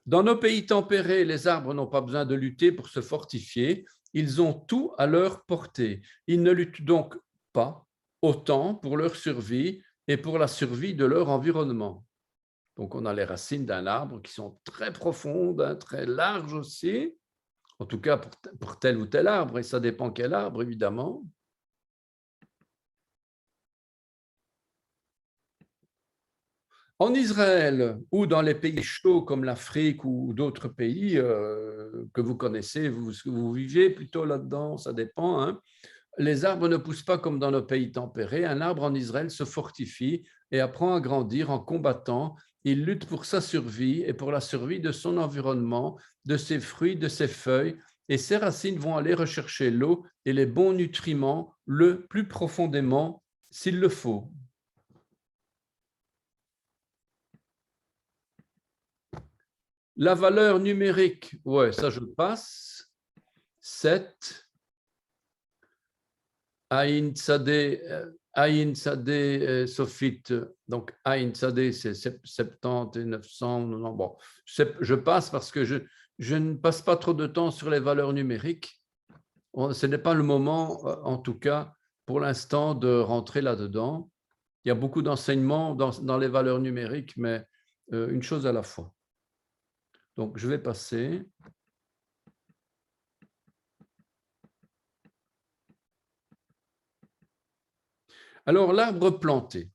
dans nos pays tempérés, les arbres n'ont pas besoin de lutter pour se fortifier. Ils ont tout à leur portée. Ils ne luttent donc pas autant pour leur survie et pour la survie de leur environnement. Donc, on a les racines d'un arbre qui sont très profondes, très larges aussi, en tout cas pour tel ou tel arbre, et ça dépend quel arbre, évidemment. En Israël ou dans les pays chauds comme l'Afrique ou d'autres pays que vous connaissez, vous vivez plutôt là-dedans, ça dépend, hein. Les arbres ne poussent pas comme dans nos pays tempérés. Un arbre en Israël se fortifie et apprend à grandir en combattant. Il lutte pour sa survie et pour la survie de son environnement, de ses fruits, de ses feuilles, et ses racines vont aller rechercher l'eau et les bons nutriments le plus profondément s'il le faut. La valeur numérique, ouais, ça je passe. 7. Aïn Tzadé, Aïn Sadeh Sofit, donc Aïn Sadeh, c'est 70 et 900. Non, bon, je passe parce que je ne passe pas trop de temps sur les valeurs numériques. Ce n'est pas le moment, en tout cas, pour l'instant, de rentrer là-dedans. Il y a beaucoup d'enseignements dans les valeurs numériques, mais une chose à la fois. Donc, je vais passer. Alors, l'arbre planté.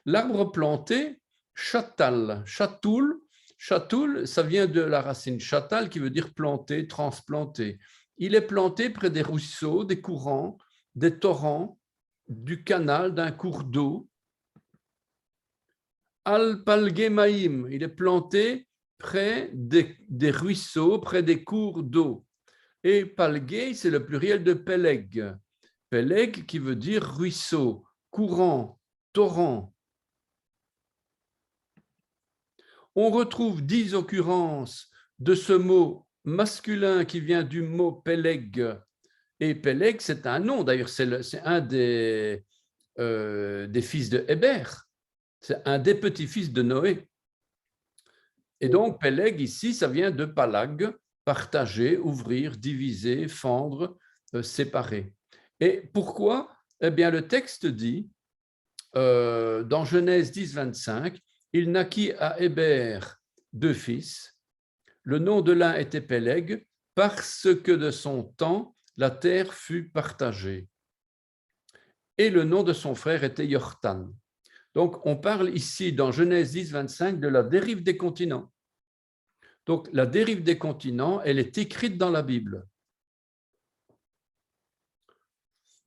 L'arbre planté, chatal, chatoul, chatoul, ça vient de la racine chatal qui veut dire planter, transplanter. Il est planté près des ruisseaux, des courants, des torrents, du canal, d'un cours d'eau. Al-Palgemaïm, il est planté près des ruisseaux, près des cours d'eau. Et Palgé, c'est le pluriel de Peleg. Peleg qui veut dire ruisseau, courant, torrent. On retrouve 10 occurrences de ce mot masculin qui vient du mot Peleg. Et Peleg, c'est un nom, d'ailleurs, c'est un des fils de Héber. C'est un des petits-fils de Noé. Et donc, Peleg, ici, ça vient de palag, partager, ouvrir, diviser, fendre, séparer. Et pourquoi? Eh bien, le texte dit, dans Genèse 10, 25, il naquit à Héber 2 fils. Le nom de l'un était Peleg, parce que de son temps, la terre fut partagée. Et le nom de son frère était Yortan. Donc, on parle ici, dans Genèse 10, 25, de la dérive des continents. Donc, la dérive des continents, elle est écrite dans la Bible.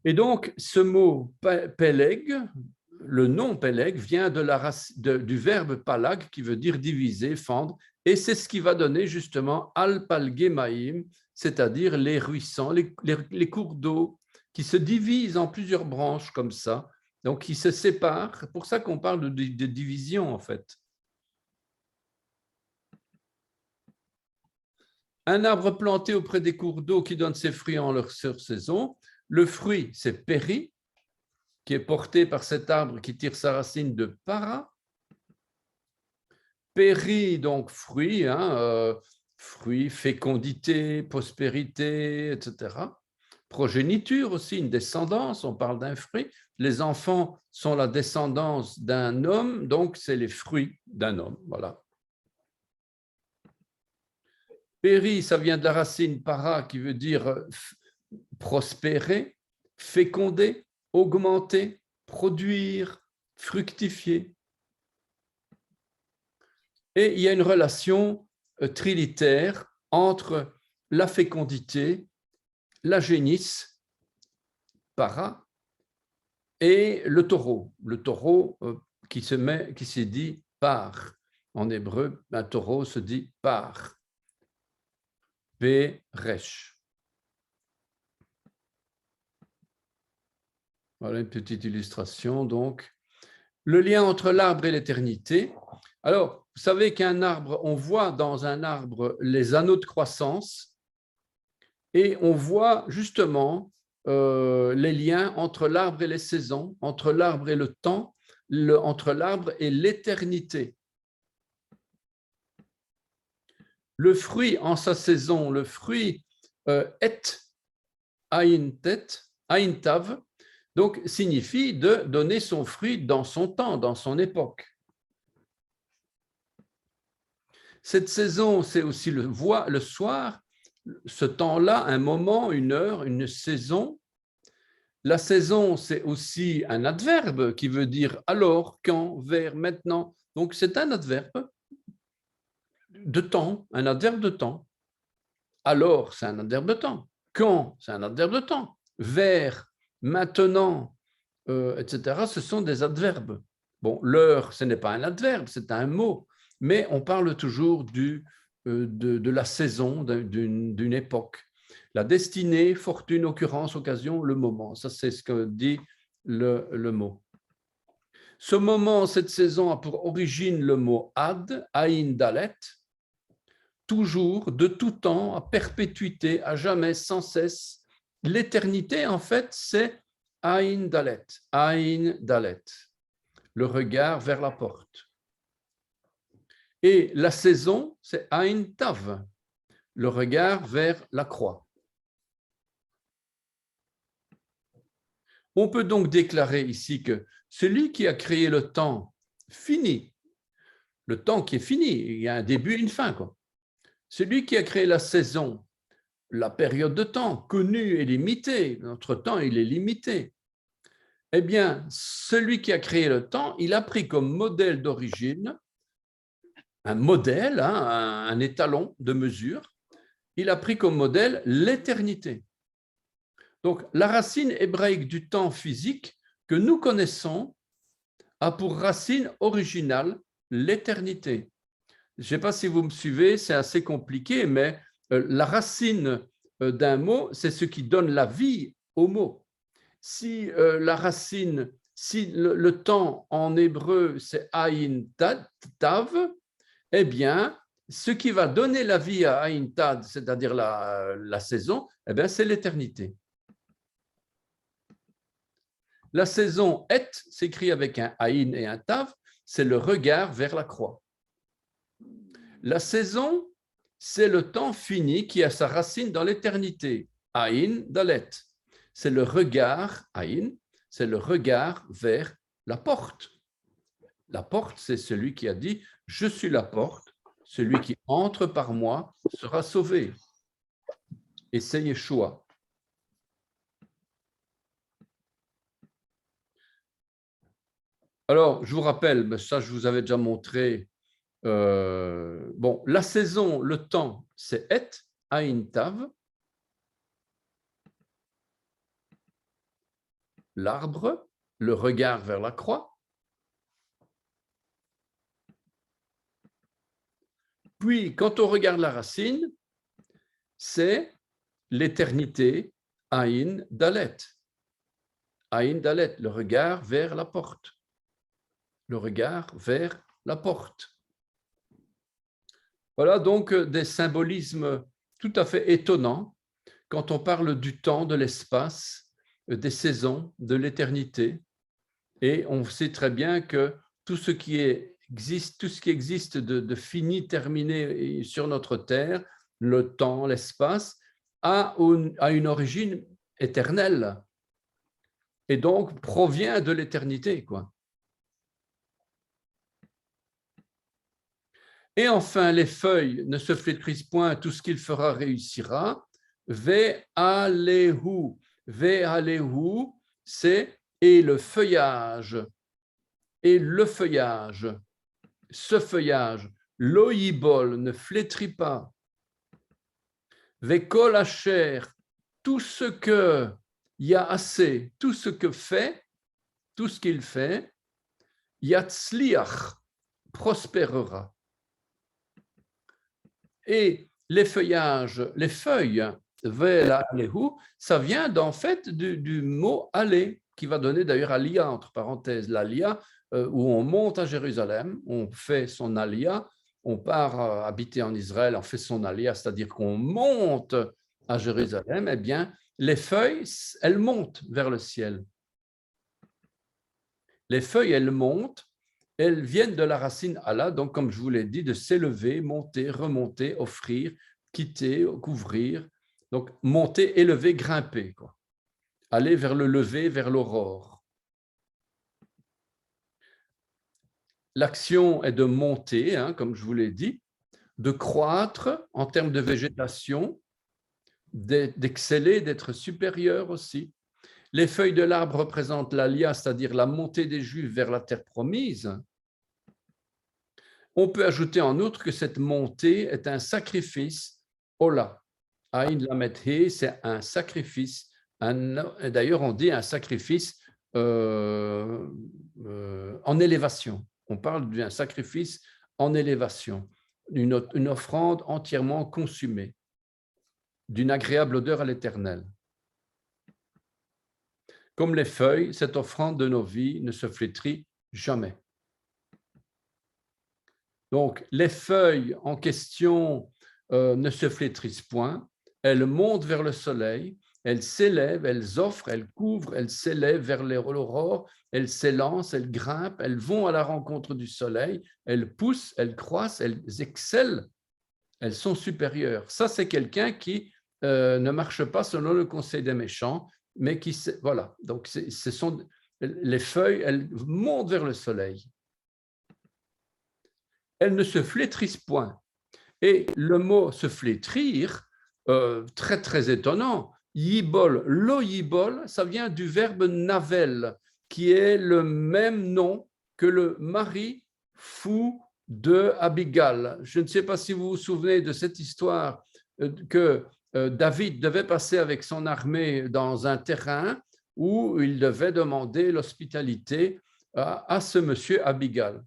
Et donc, ce mot Peleg, le nom Peleg, vient du verbe palag, qui veut dire diviser, fendre, et c'est ce qui va donner justement Al-Palgemaïm, c'est-à-dire les ruissants, les cours d'eau, qui se divisent en plusieurs branches comme ça, donc qui se séparent. C'est pour ça qu'on parle de division, en fait. Un arbre planté auprès des cours d'eau qui donne ses fruits en leur saison. Le fruit, c'est péri, qui est porté par cet arbre qui tire sa racine de para. Péri, donc fruit, fruit, fécondité, prospérité, etc. Progéniture aussi, une descendance, on parle d'un fruit. Les enfants sont la descendance d'un homme, donc c'est les fruits d'un homme. Voilà. Péri, ça vient de la racine para qui veut dire prospérer, féconder, augmenter, produire, fructifier. Et il y a une relation trilitaire entre la fécondité, la génisse, para, et le taureau. Le taureau qui se dit par. En hébreu, un taureau se dit par. Peresh. Voilà une petite illustration. Donc, le lien entre l'arbre et l'éternité. Alors, vous savez qu'un arbre, on voit dans un arbre les anneaux de croissance et on voit justement les liens entre l'arbre et les saisons, entre l'arbre et le temps, entre l'arbre et l'éternité. Le fruit en sa saison, le fruit et aïn tav, donc signifie de donner son fruit dans son temps, dans son époque. Cette saison, c'est aussi le soir, ce temps-là, un moment, une heure, une saison. La saison, c'est aussi un adverbe qui veut dire alors, quand, vers, maintenant. Donc, c'est un adverbe de temps, un adverbe de temps. Alors, c'est un adverbe de temps. Quand, c'est un adverbe de temps. Vers, maintenant, etc., ce sont des adverbes. Bon, l'heure, ce n'est pas un adverbe, c'est un mot, mais on parle toujours de la saison, d'une époque. La destinée, fortune, occurrence, occasion, le moment. Ça, c'est ce que dit le mot. Ce moment, cette saison a pour origine le mot ad, aïn dalet, toujours, de tout temps, à perpétuité, à jamais, sans cesse. L'éternité, en fait, c'est Aïn Dalet, le regard vers la porte. Et la saison, c'est Aïn Tav, le regard vers la croix. On peut donc déclarer ici que celui qui a créé le temps fini, le temps qui est fini, il y a un début et une fin, quoi. Celui qui a créé la saison, la période de temps connue et limitée, notre temps il est limité, eh bien, celui qui a créé le temps, il a pris comme modèle d'origine un modèle, un étalon de mesure, il a pris comme modèle l'éternité. Donc, la racine hébraïque du temps physique que nous connaissons a pour racine originale l'éternité. Je ne sais pas si vous me suivez, c'est assez compliqué, mais la racine d'un mot, c'est ce qui donne la vie au mot. Si la racine, si le temps en hébreu, c'est Aïn Tav, eh bien, ce qui va donner la vie à Aïn Tad, c'est-à-dire la saison, eh bien, c'est l'éternité. La saison Et s'écrit avec un Aïn et un Tav, c'est le regard vers la croix. La saison, c'est le temps fini qui a sa racine dans l'éternité. Aïn Dalet, c'est le regard, Aïn, c'est le regard vers la porte. La porte, c'est celui qui a dit « Je suis la porte, celui qui entre par moi sera sauvé ». Et c'est Yeshua. Alors, je vous rappelle, mais ça je vous avais déjà montré, bon, la saison, le temps, c'est Et, Aïn Tav. L'arbre, le regard vers la croix. Puis, quand on regarde la racine, c'est l'éternité, Aïn Dalet. Aïn Dalet, le regard vers la porte. Le regard vers la porte. Voilà donc des symbolismes tout à fait étonnants quand on parle du temps, de l'espace, des saisons, de l'éternité. Et on sait très bien que tout ce qui existe de fini, terminé sur notre terre, le temps, l'espace, a une origine éternelle et donc provient de l'éternité, quoi. Et enfin, les feuilles ne se flétrissent point, tout ce qu'il fera réussira. Ve'alehu. Ve'alehu, c'est et le feuillage. Et le feuillage, ce feuillage, l'oïbol ne flétrit pas. Ve'kol asher, tout ce que il y a assez, tout ce que fait, tout ce qu'il fait, yatzliach, prospérera. Et les feuillages, les feuilles, ve'alehu, ça vient en fait du mot aller, qui va donner d'ailleurs alia, entre parenthèses, l'alia, où on monte à Jérusalem, on fait son alia, on part habiter en Israël, on fait son alia, c'est-à-dire qu'on monte à Jérusalem, eh bien, les feuilles, elles montent vers le ciel. Les feuilles, elles montent, elles viennent de la racine Allah, donc comme je vous l'ai dit, de s'élever, monter, remonter, offrir, quitter, couvrir. Donc monter, élever, grimper, quoi. Aller vers le lever, vers l'aurore. L'action est de monter, comme je vous l'ai dit, de croître en termes de végétation, d'exceller, d'être supérieur aussi. Les feuilles de l'arbre représentent l'alia, c'est-à-dire la montée des Juifs vers la terre promise. On peut ajouter en outre que cette montée est un sacrifice, Ola. Aïn Lamet He, c'est un sacrifice. D'ailleurs, on dit un sacrifice en élévation. On parle d'un sacrifice en élévation, une offrande entièrement consumée, d'une agréable odeur à l'Éternel. Comme les feuilles, cette offrande de nos vies ne se flétrit jamais. Donc, les feuilles en question ne se flétrissent point, elles montent vers le soleil, elles s'élèvent, elles offrent, elles couvrent, elles s'élèvent vers l'aurore, elles s'élancent, elles grimpent, elles vont à la rencontre du soleil, elles poussent, elles croissent, elles excellent, elles sont supérieures. Ça, c'est quelqu'un qui ne marche pas selon le conseil des méchants, mais qui, voilà, donc ce sont les feuilles, elles montent vers le soleil. Elles ne se flétrissent point. Et le mot se flétrir, très très étonnant, yibol, lo yibol, ça vient du verbe navel, qui est le même nom que le mari fou de Abigail. Je ne sais pas si vous vous souvenez de cette histoire que David devait passer avec son armée dans un terrain où il devait demander l'hospitalité à ce monsieur Abigail.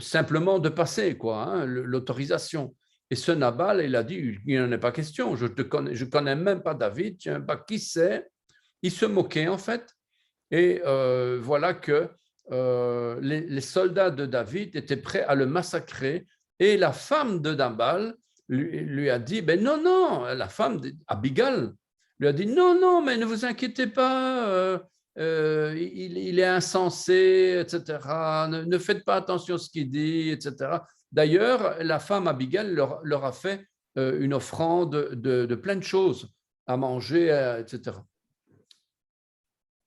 Simplement de passer, quoi, hein, l'autorisation. Et ce Nabal, il a dit, il n'en est pas question, je connais même pas David, je ne sais pas qui c'est. Il se moquait en fait. Et voilà que les soldats de David étaient prêts à le massacrer. Et la femme de Nabal lui a dit, ben non, non, la femme d'Abigail lui a dit, non, non, mais ne vous inquiétez pas, il est insensé, etc. Ne faites pas attention à ce qu'il dit, etc. D'ailleurs, la femme Abigail leur a fait une offrande de plein de choses à manger, etc.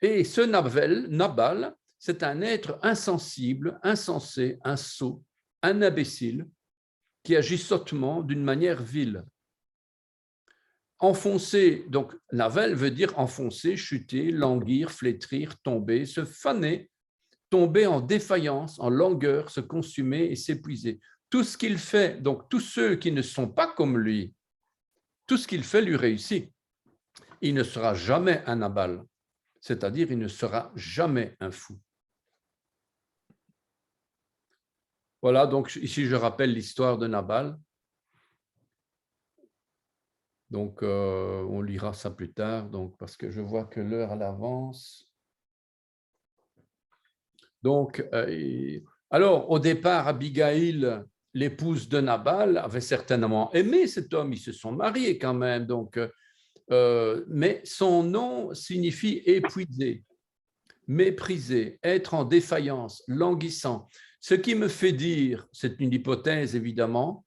Et ce Nabal, c'est un être insensible, insensé, un sot, un imbécile qui agit sottement d'une manière vile. Enfoncer, donc Navel veut dire enfoncer, chuter, languir, flétrir, tomber, se faner, tomber en défaillance, en langueur, se consumer et s'épuiser. Tout ce qu'il fait, donc tous ceux qui ne sont pas comme lui, tout ce qu'il fait lui réussit. Il ne sera jamais un Nabal, c'est-à-dire il ne sera jamais un fou. Voilà, donc ici je rappelle l'histoire de Nabal. Donc, on lira ça plus tard, donc, parce que je vois que l'heure à l'avance. Donc, alors, au départ, Abigail, l'épouse de Nabal, avait certainement aimé cet homme, ils se sont mariés quand même, donc, mais son nom signifie épuisé, méprisé, être en défaillance, languissant. Ce qui me fait dire, c'est une hypothèse évidemment,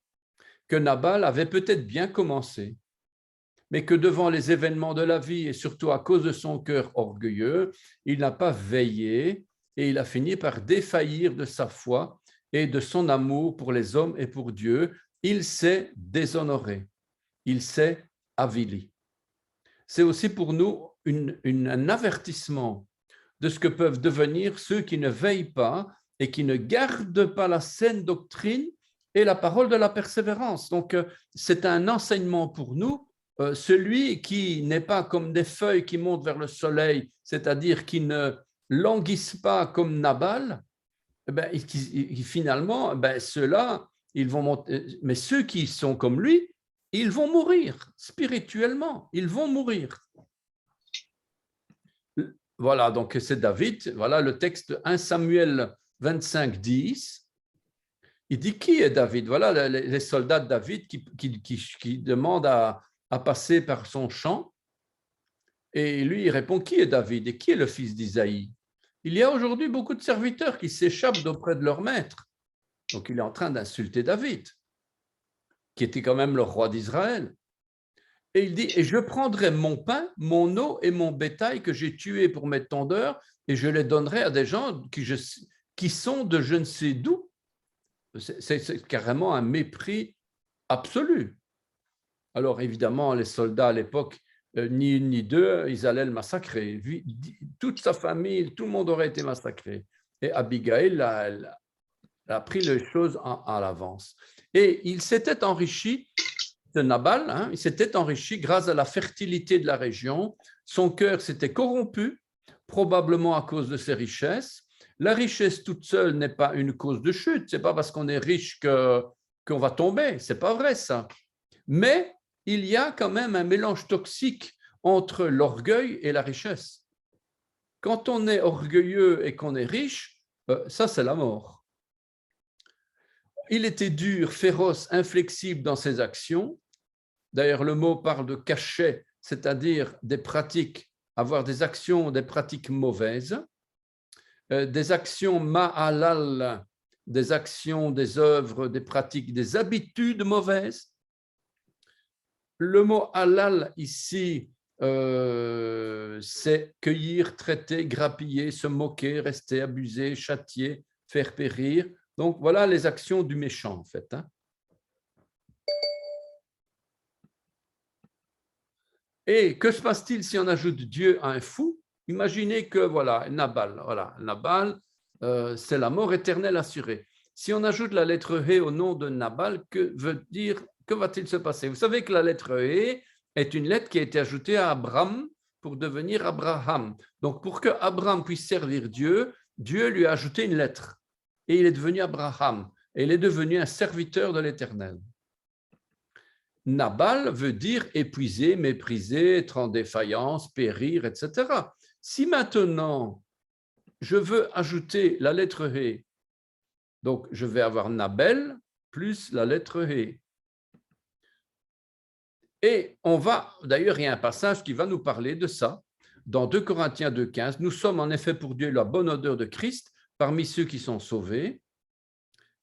que Nabal avait peut-être bien commencé, mais que devant les événements de la vie et surtout à cause de son cœur orgueilleux, il n'a pas veillé et il a fini par défaillir de sa foi et de son amour pour les hommes et pour Dieu. Il s'est déshonoré, il s'est avili. C'est aussi pour nous un avertissement de ce que peuvent devenir ceux qui ne veillent pas et qui ne gardent pas la saine doctrine et la parole de la persévérance. Donc, c'est un enseignement pour nous. Celui qui n'est pas comme des feuilles qui montent vers le soleil, c'est-à-dire qui ne languissent pas comme Nabal, finalement, ceux-là, ils vont monter. Mais ceux qui sont comme lui, ils vont mourir spirituellement, ils vont mourir. Voilà, donc c'est David, voilà le texte 1 Samuel 25, 10. Il dit qui est David? Voilà les soldats de David qui demandent à passer par son champ. Et lui, il répond, qui est David et qui est le fils d'Isaïe? Il y a aujourd'hui beaucoup de serviteurs qui s'échappent d'auprès de leur maître. Donc, il est en train d'insulter David, qui était quand même le roi d'Israël. Et il dit, et je prendrai mon pain, mon eau et mon bétail que j'ai tué pour mes tondeurs, et je les donnerai à des gens qui sont de je ne sais d'où. C'est carrément un mépris absolu. Alors, évidemment, les soldats à l'époque, ni une ni deux, ils allaient le massacrer. Toute sa famille, tout le monde aurait été massacré. Et Abigail a pris les choses à l'avance. Et il s'était enrichi, de Nabal, hein, il s'était enrichi grâce à la fertilité de la région. Son cœur s'était corrompu, probablement à cause de ses richesses. La richesse toute seule n'est pas une cause de chute. Ce n'est pas parce qu'on est riche qu'on va tomber. Ce n'est pas vrai, ça. Mais il y a quand même un mélange toxique entre l'orgueil et la richesse. Quand on est orgueilleux et qu'on est riche, ça c'est la mort. Il était dur, féroce, inflexible dans ses actions. D'ailleurs, le mot parle de cachet, c'est-à-dire des pratiques, avoir des actions, des pratiques mauvaises, des actions ma'alal, des actions, des œuvres, des pratiques, des habitudes mauvaises. Le mot halal ici, c'est cueillir, traiter, grappiller, se moquer, rester, abuser, châtier, faire périr. Donc, voilà les actions du méchant, en fait. Et que se passe-t-il si on ajoute Dieu à un fou? Imaginez que, voilà, Nabal, c'est la mort éternelle assurée. Si on ajoute la lettre He au nom de Nabal, que va-t-il se passer? Vous savez que la lettre He est une lettre qui a été ajoutée à Abraham pour devenir Abraham. Donc, pour que Abraham puisse servir Dieu, Dieu lui a ajouté une lettre. Et il est devenu Abraham. Et il est devenu un serviteur de l'Éternel. Nabal veut dire épuiser, mépriser, être en défaillance, périr, etc. Si maintenant, je veux ajouter la lettre He, donc je vais avoir Nabel plus la lettre He. Et on va, d'ailleurs, il y a un passage qui va nous parler de ça. Dans 2 Corinthiens 2,15, nous sommes en effet pour Dieu la bonne odeur de Christ parmi ceux qui sont sauvés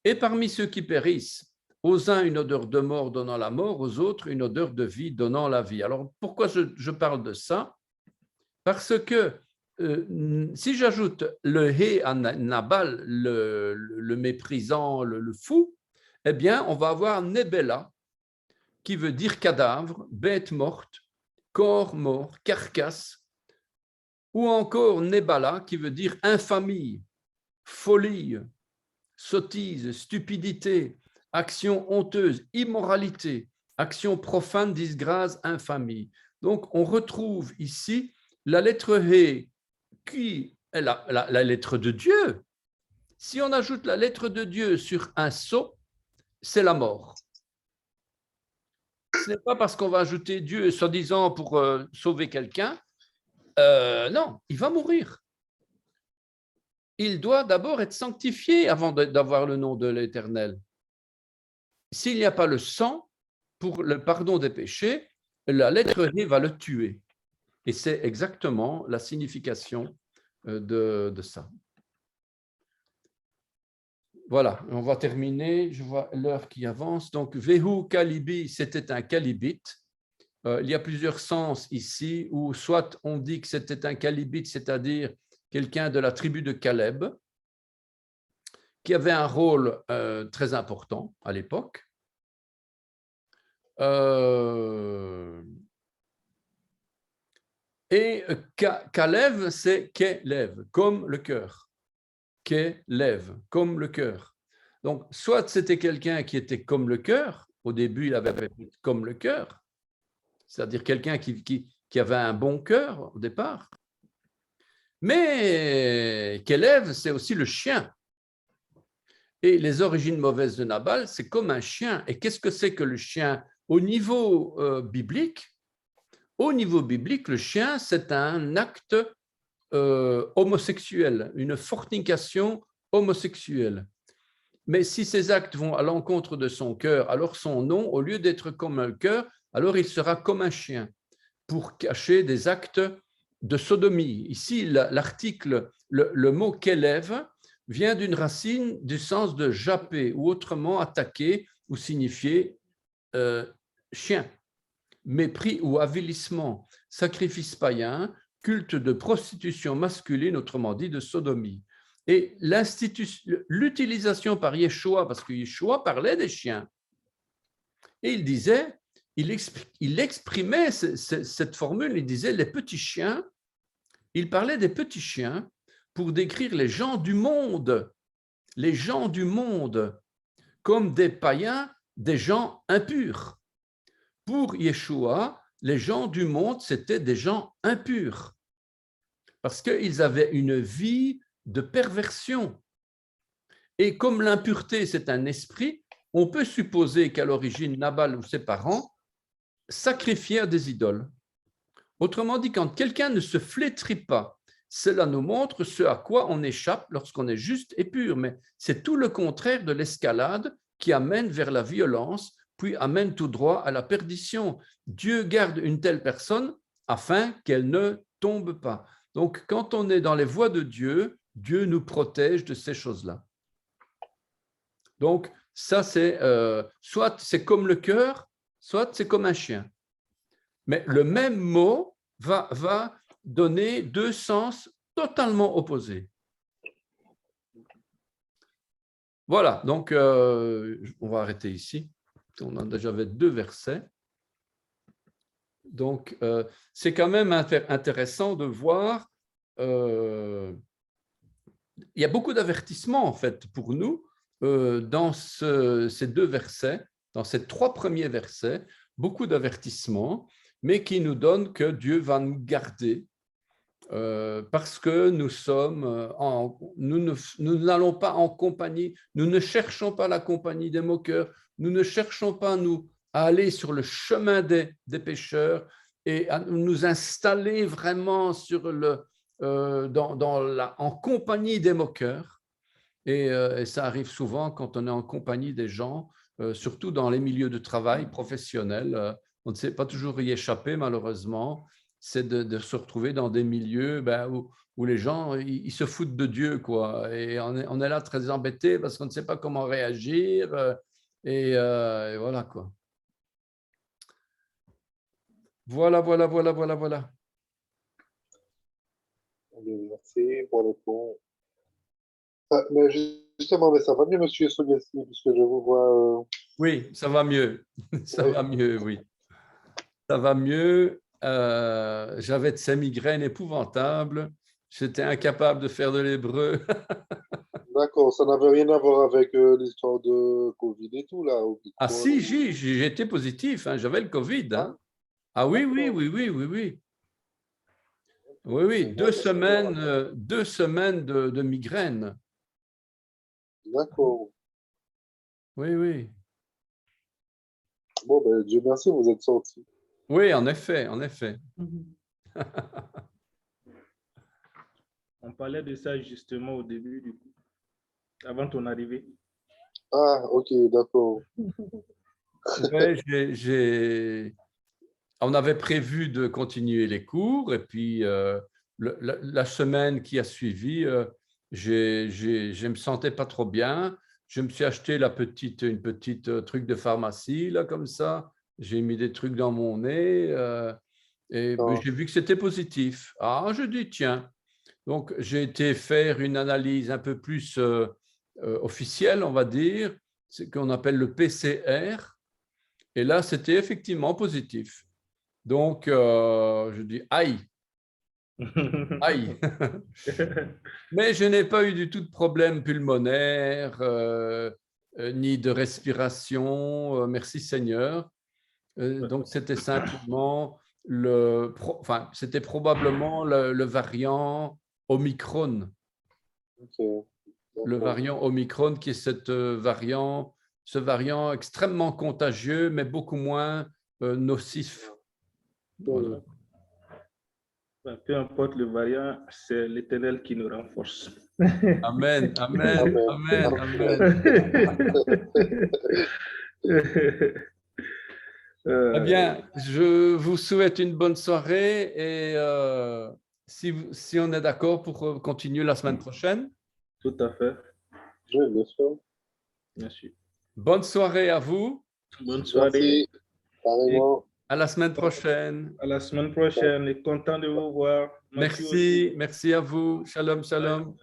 et parmi ceux qui périssent. Aux uns, une odeur de mort donnant la mort, aux autres, une odeur de vie donnant la vie. Alors, pourquoi je parle de ça? Parce que si j'ajoute le He à Nabal, le méprisant, le fou, eh bien, on va avoir Nebela, qui veut dire cadavre, bête morte, corps mort, carcasse, ou encore Nebala, qui veut dire infamie, folie, sottise, stupidité, action honteuse, immoralité, action profane, disgrâce, infamie. Donc, on retrouve ici la lettre He, qui est la lettre de Dieu. Si on ajoute la lettre de Dieu sur un sceau, c'est la mort. Ce n'est pas parce qu'on va ajouter Dieu, soi-disant, pour sauver quelqu'un. Non, il va mourir. Il doit d'abord être sanctifié avant d'avoir le nom de l'Éternel. S'il n'y a pas le sang pour le pardon des péchés, la lettre He va le tuer. Et c'est exactement la signification de ça. Voilà, on va terminer. Je vois l'heure qui avance. Donc, Vehu Kalibi, c'était un Kalibite. Il y a plusieurs sens ici, où soit on dit que c'était un Kalibite, c'est-à-dire quelqu'un de la tribu de Caleb, qui avait un rôle très important à l'époque. Et Kalev, c'est Kelev, comme le cœur. Kelev, comme le cœur. Donc, soit c'était quelqu'un qui était comme le cœur, au début il avait comme le cœur, c'est-à-dire quelqu'un qui avait un bon cœur au départ. Mais Kelev, c'est aussi le chien. Et les origines mauvaises de Nabal, c'est comme un chien. Et qu'est-ce que c'est que le chien? Au niveau biblique, le chien, c'est un acte homosexuel, une fornication homosexuelle. Mais si ces actes vont à l'encontre de son cœur, alors son nom, au lieu d'être comme un cœur, alors il sera comme un chien, pour cacher des actes de sodomie. Ici, l'article, le mot « kelev » vient d'une racine du sens de « japper » ou autrement « attaquer » ou signifier chien. Mépris ou avilissement, sacrifice païen, culte de prostitution masculine, autrement dit de sodomie. Et l'utilisation par Yeshua, parce que Yeshua parlait des chiens, et il disait, il exprimait cette formule, il disait les petits chiens, il parlait des petits chiens pour décrire les gens du monde, comme des païens, des gens impurs. Pour Yeshua, les gens du monde, c'était des gens impurs, parce qu'ils avaient une vie de perversion. Et comme l'impureté, c'est un esprit, on peut supposer qu'à l'origine, Nabal ou ses parents sacrifièrent des idoles. Autrement dit, quand quelqu'un ne se flétrit pas, cela nous montre ce à quoi on échappe lorsqu'on est juste et pur. Mais c'est tout le contraire de l'escalade qui amène vers la violence, puis amène tout droit à la perdition. Dieu garde une telle personne afin qu'elle ne tombe pas. Donc, quand on est dans les voies de Dieu, Dieu nous protège de ces choses-là. Donc, ça, c'est soit c'est comme le cœur, soit c'est comme un chien. Mais le même mot va donner deux sens totalement opposés. Voilà, donc on va arrêter ici. On a déjà fait 2 versets. Donc, c'est quand même intéressant de voir, il y a beaucoup d'avertissements en fait pour nous dans ces 2 versets, dans ces 3 premiers versets, beaucoup d'avertissements, mais qui nous donnent que Dieu va nous garder parce que nous n'allons pas en compagnie, nous ne cherchons pas la compagnie des moqueurs, nous ne cherchons pas à aller sur le chemin des pécheurs et à nous installer vraiment en compagnie des moqueurs. Et ça arrive souvent quand on est en compagnie des gens, surtout dans les milieux de travail professionnels. On ne sait pas toujours y échapper, malheureusement. C'est de se retrouver dans des milieux où les gens ils se foutent de Dieu, quoi. Et on est là très embêtés parce qu'on ne sait pas comment réagir. Et voilà, quoi. Voilà. Merci pour le point. Mais justement, mais ça va mieux, monsieur Sobielski, puisque je vous vois. Oui, ça va mieux. Ça va mieux, oui. Ça va mieux. J'avais de ces migraines épouvantables. J'étais incapable de faire de l'hébreu. D'accord, ça n'avait rien à voir avec l'histoire de Covid et tout, là. Ah si, j'étais positif, hein, j'avais le Covid. Hein. Ah oui. Oui, 2 semaines, 2 semaines de migraine. D'accord. Oui. Bon, ben, Dieu merci, vous êtes sorti. Oui, en effet. On parlait de ça justement au début, du coup, avant ton arrivée. Ah, ok, d'accord. Ouais, on avait prévu de continuer les cours et puis la semaine qui a suivi, je me sentais pas trop bien. Je me suis acheté une petite truc de pharmacie, là, comme ça. J'ai mis des trucs dans mon nez et j'ai vu que c'était positif. Ah, je dis, tiens. Donc, j'ai été faire une analyse un peu plus officielle, on va dire, ce qu'on appelle le PCR. Et là, c'était effectivement positif. Donc, je dis, aïe. Mais je n'ai pas eu du tout de problème pulmonaire, ni de respiration, merci Seigneur. Donc, c'était simplement c'était probablement le variant Omicron. Ok. Le variant Omicron qui est ce variant extrêmement contagieux, mais beaucoup moins nocif. Voilà. Peu importe le variant, c'est l'Éternel qui nous renforce. Amen. Eh bien, je vous souhaite une bonne soirée et si on est d'accord pour continuer la semaine prochaine. Tout à fait. Oui, bien sûr. Merci. Bonne soirée à vous. Bonne soirée. Merci. Pareillement. À la semaine prochaine. À la semaine prochaine. Et content de vous voir. Merci à vous. Shalom. Shalom.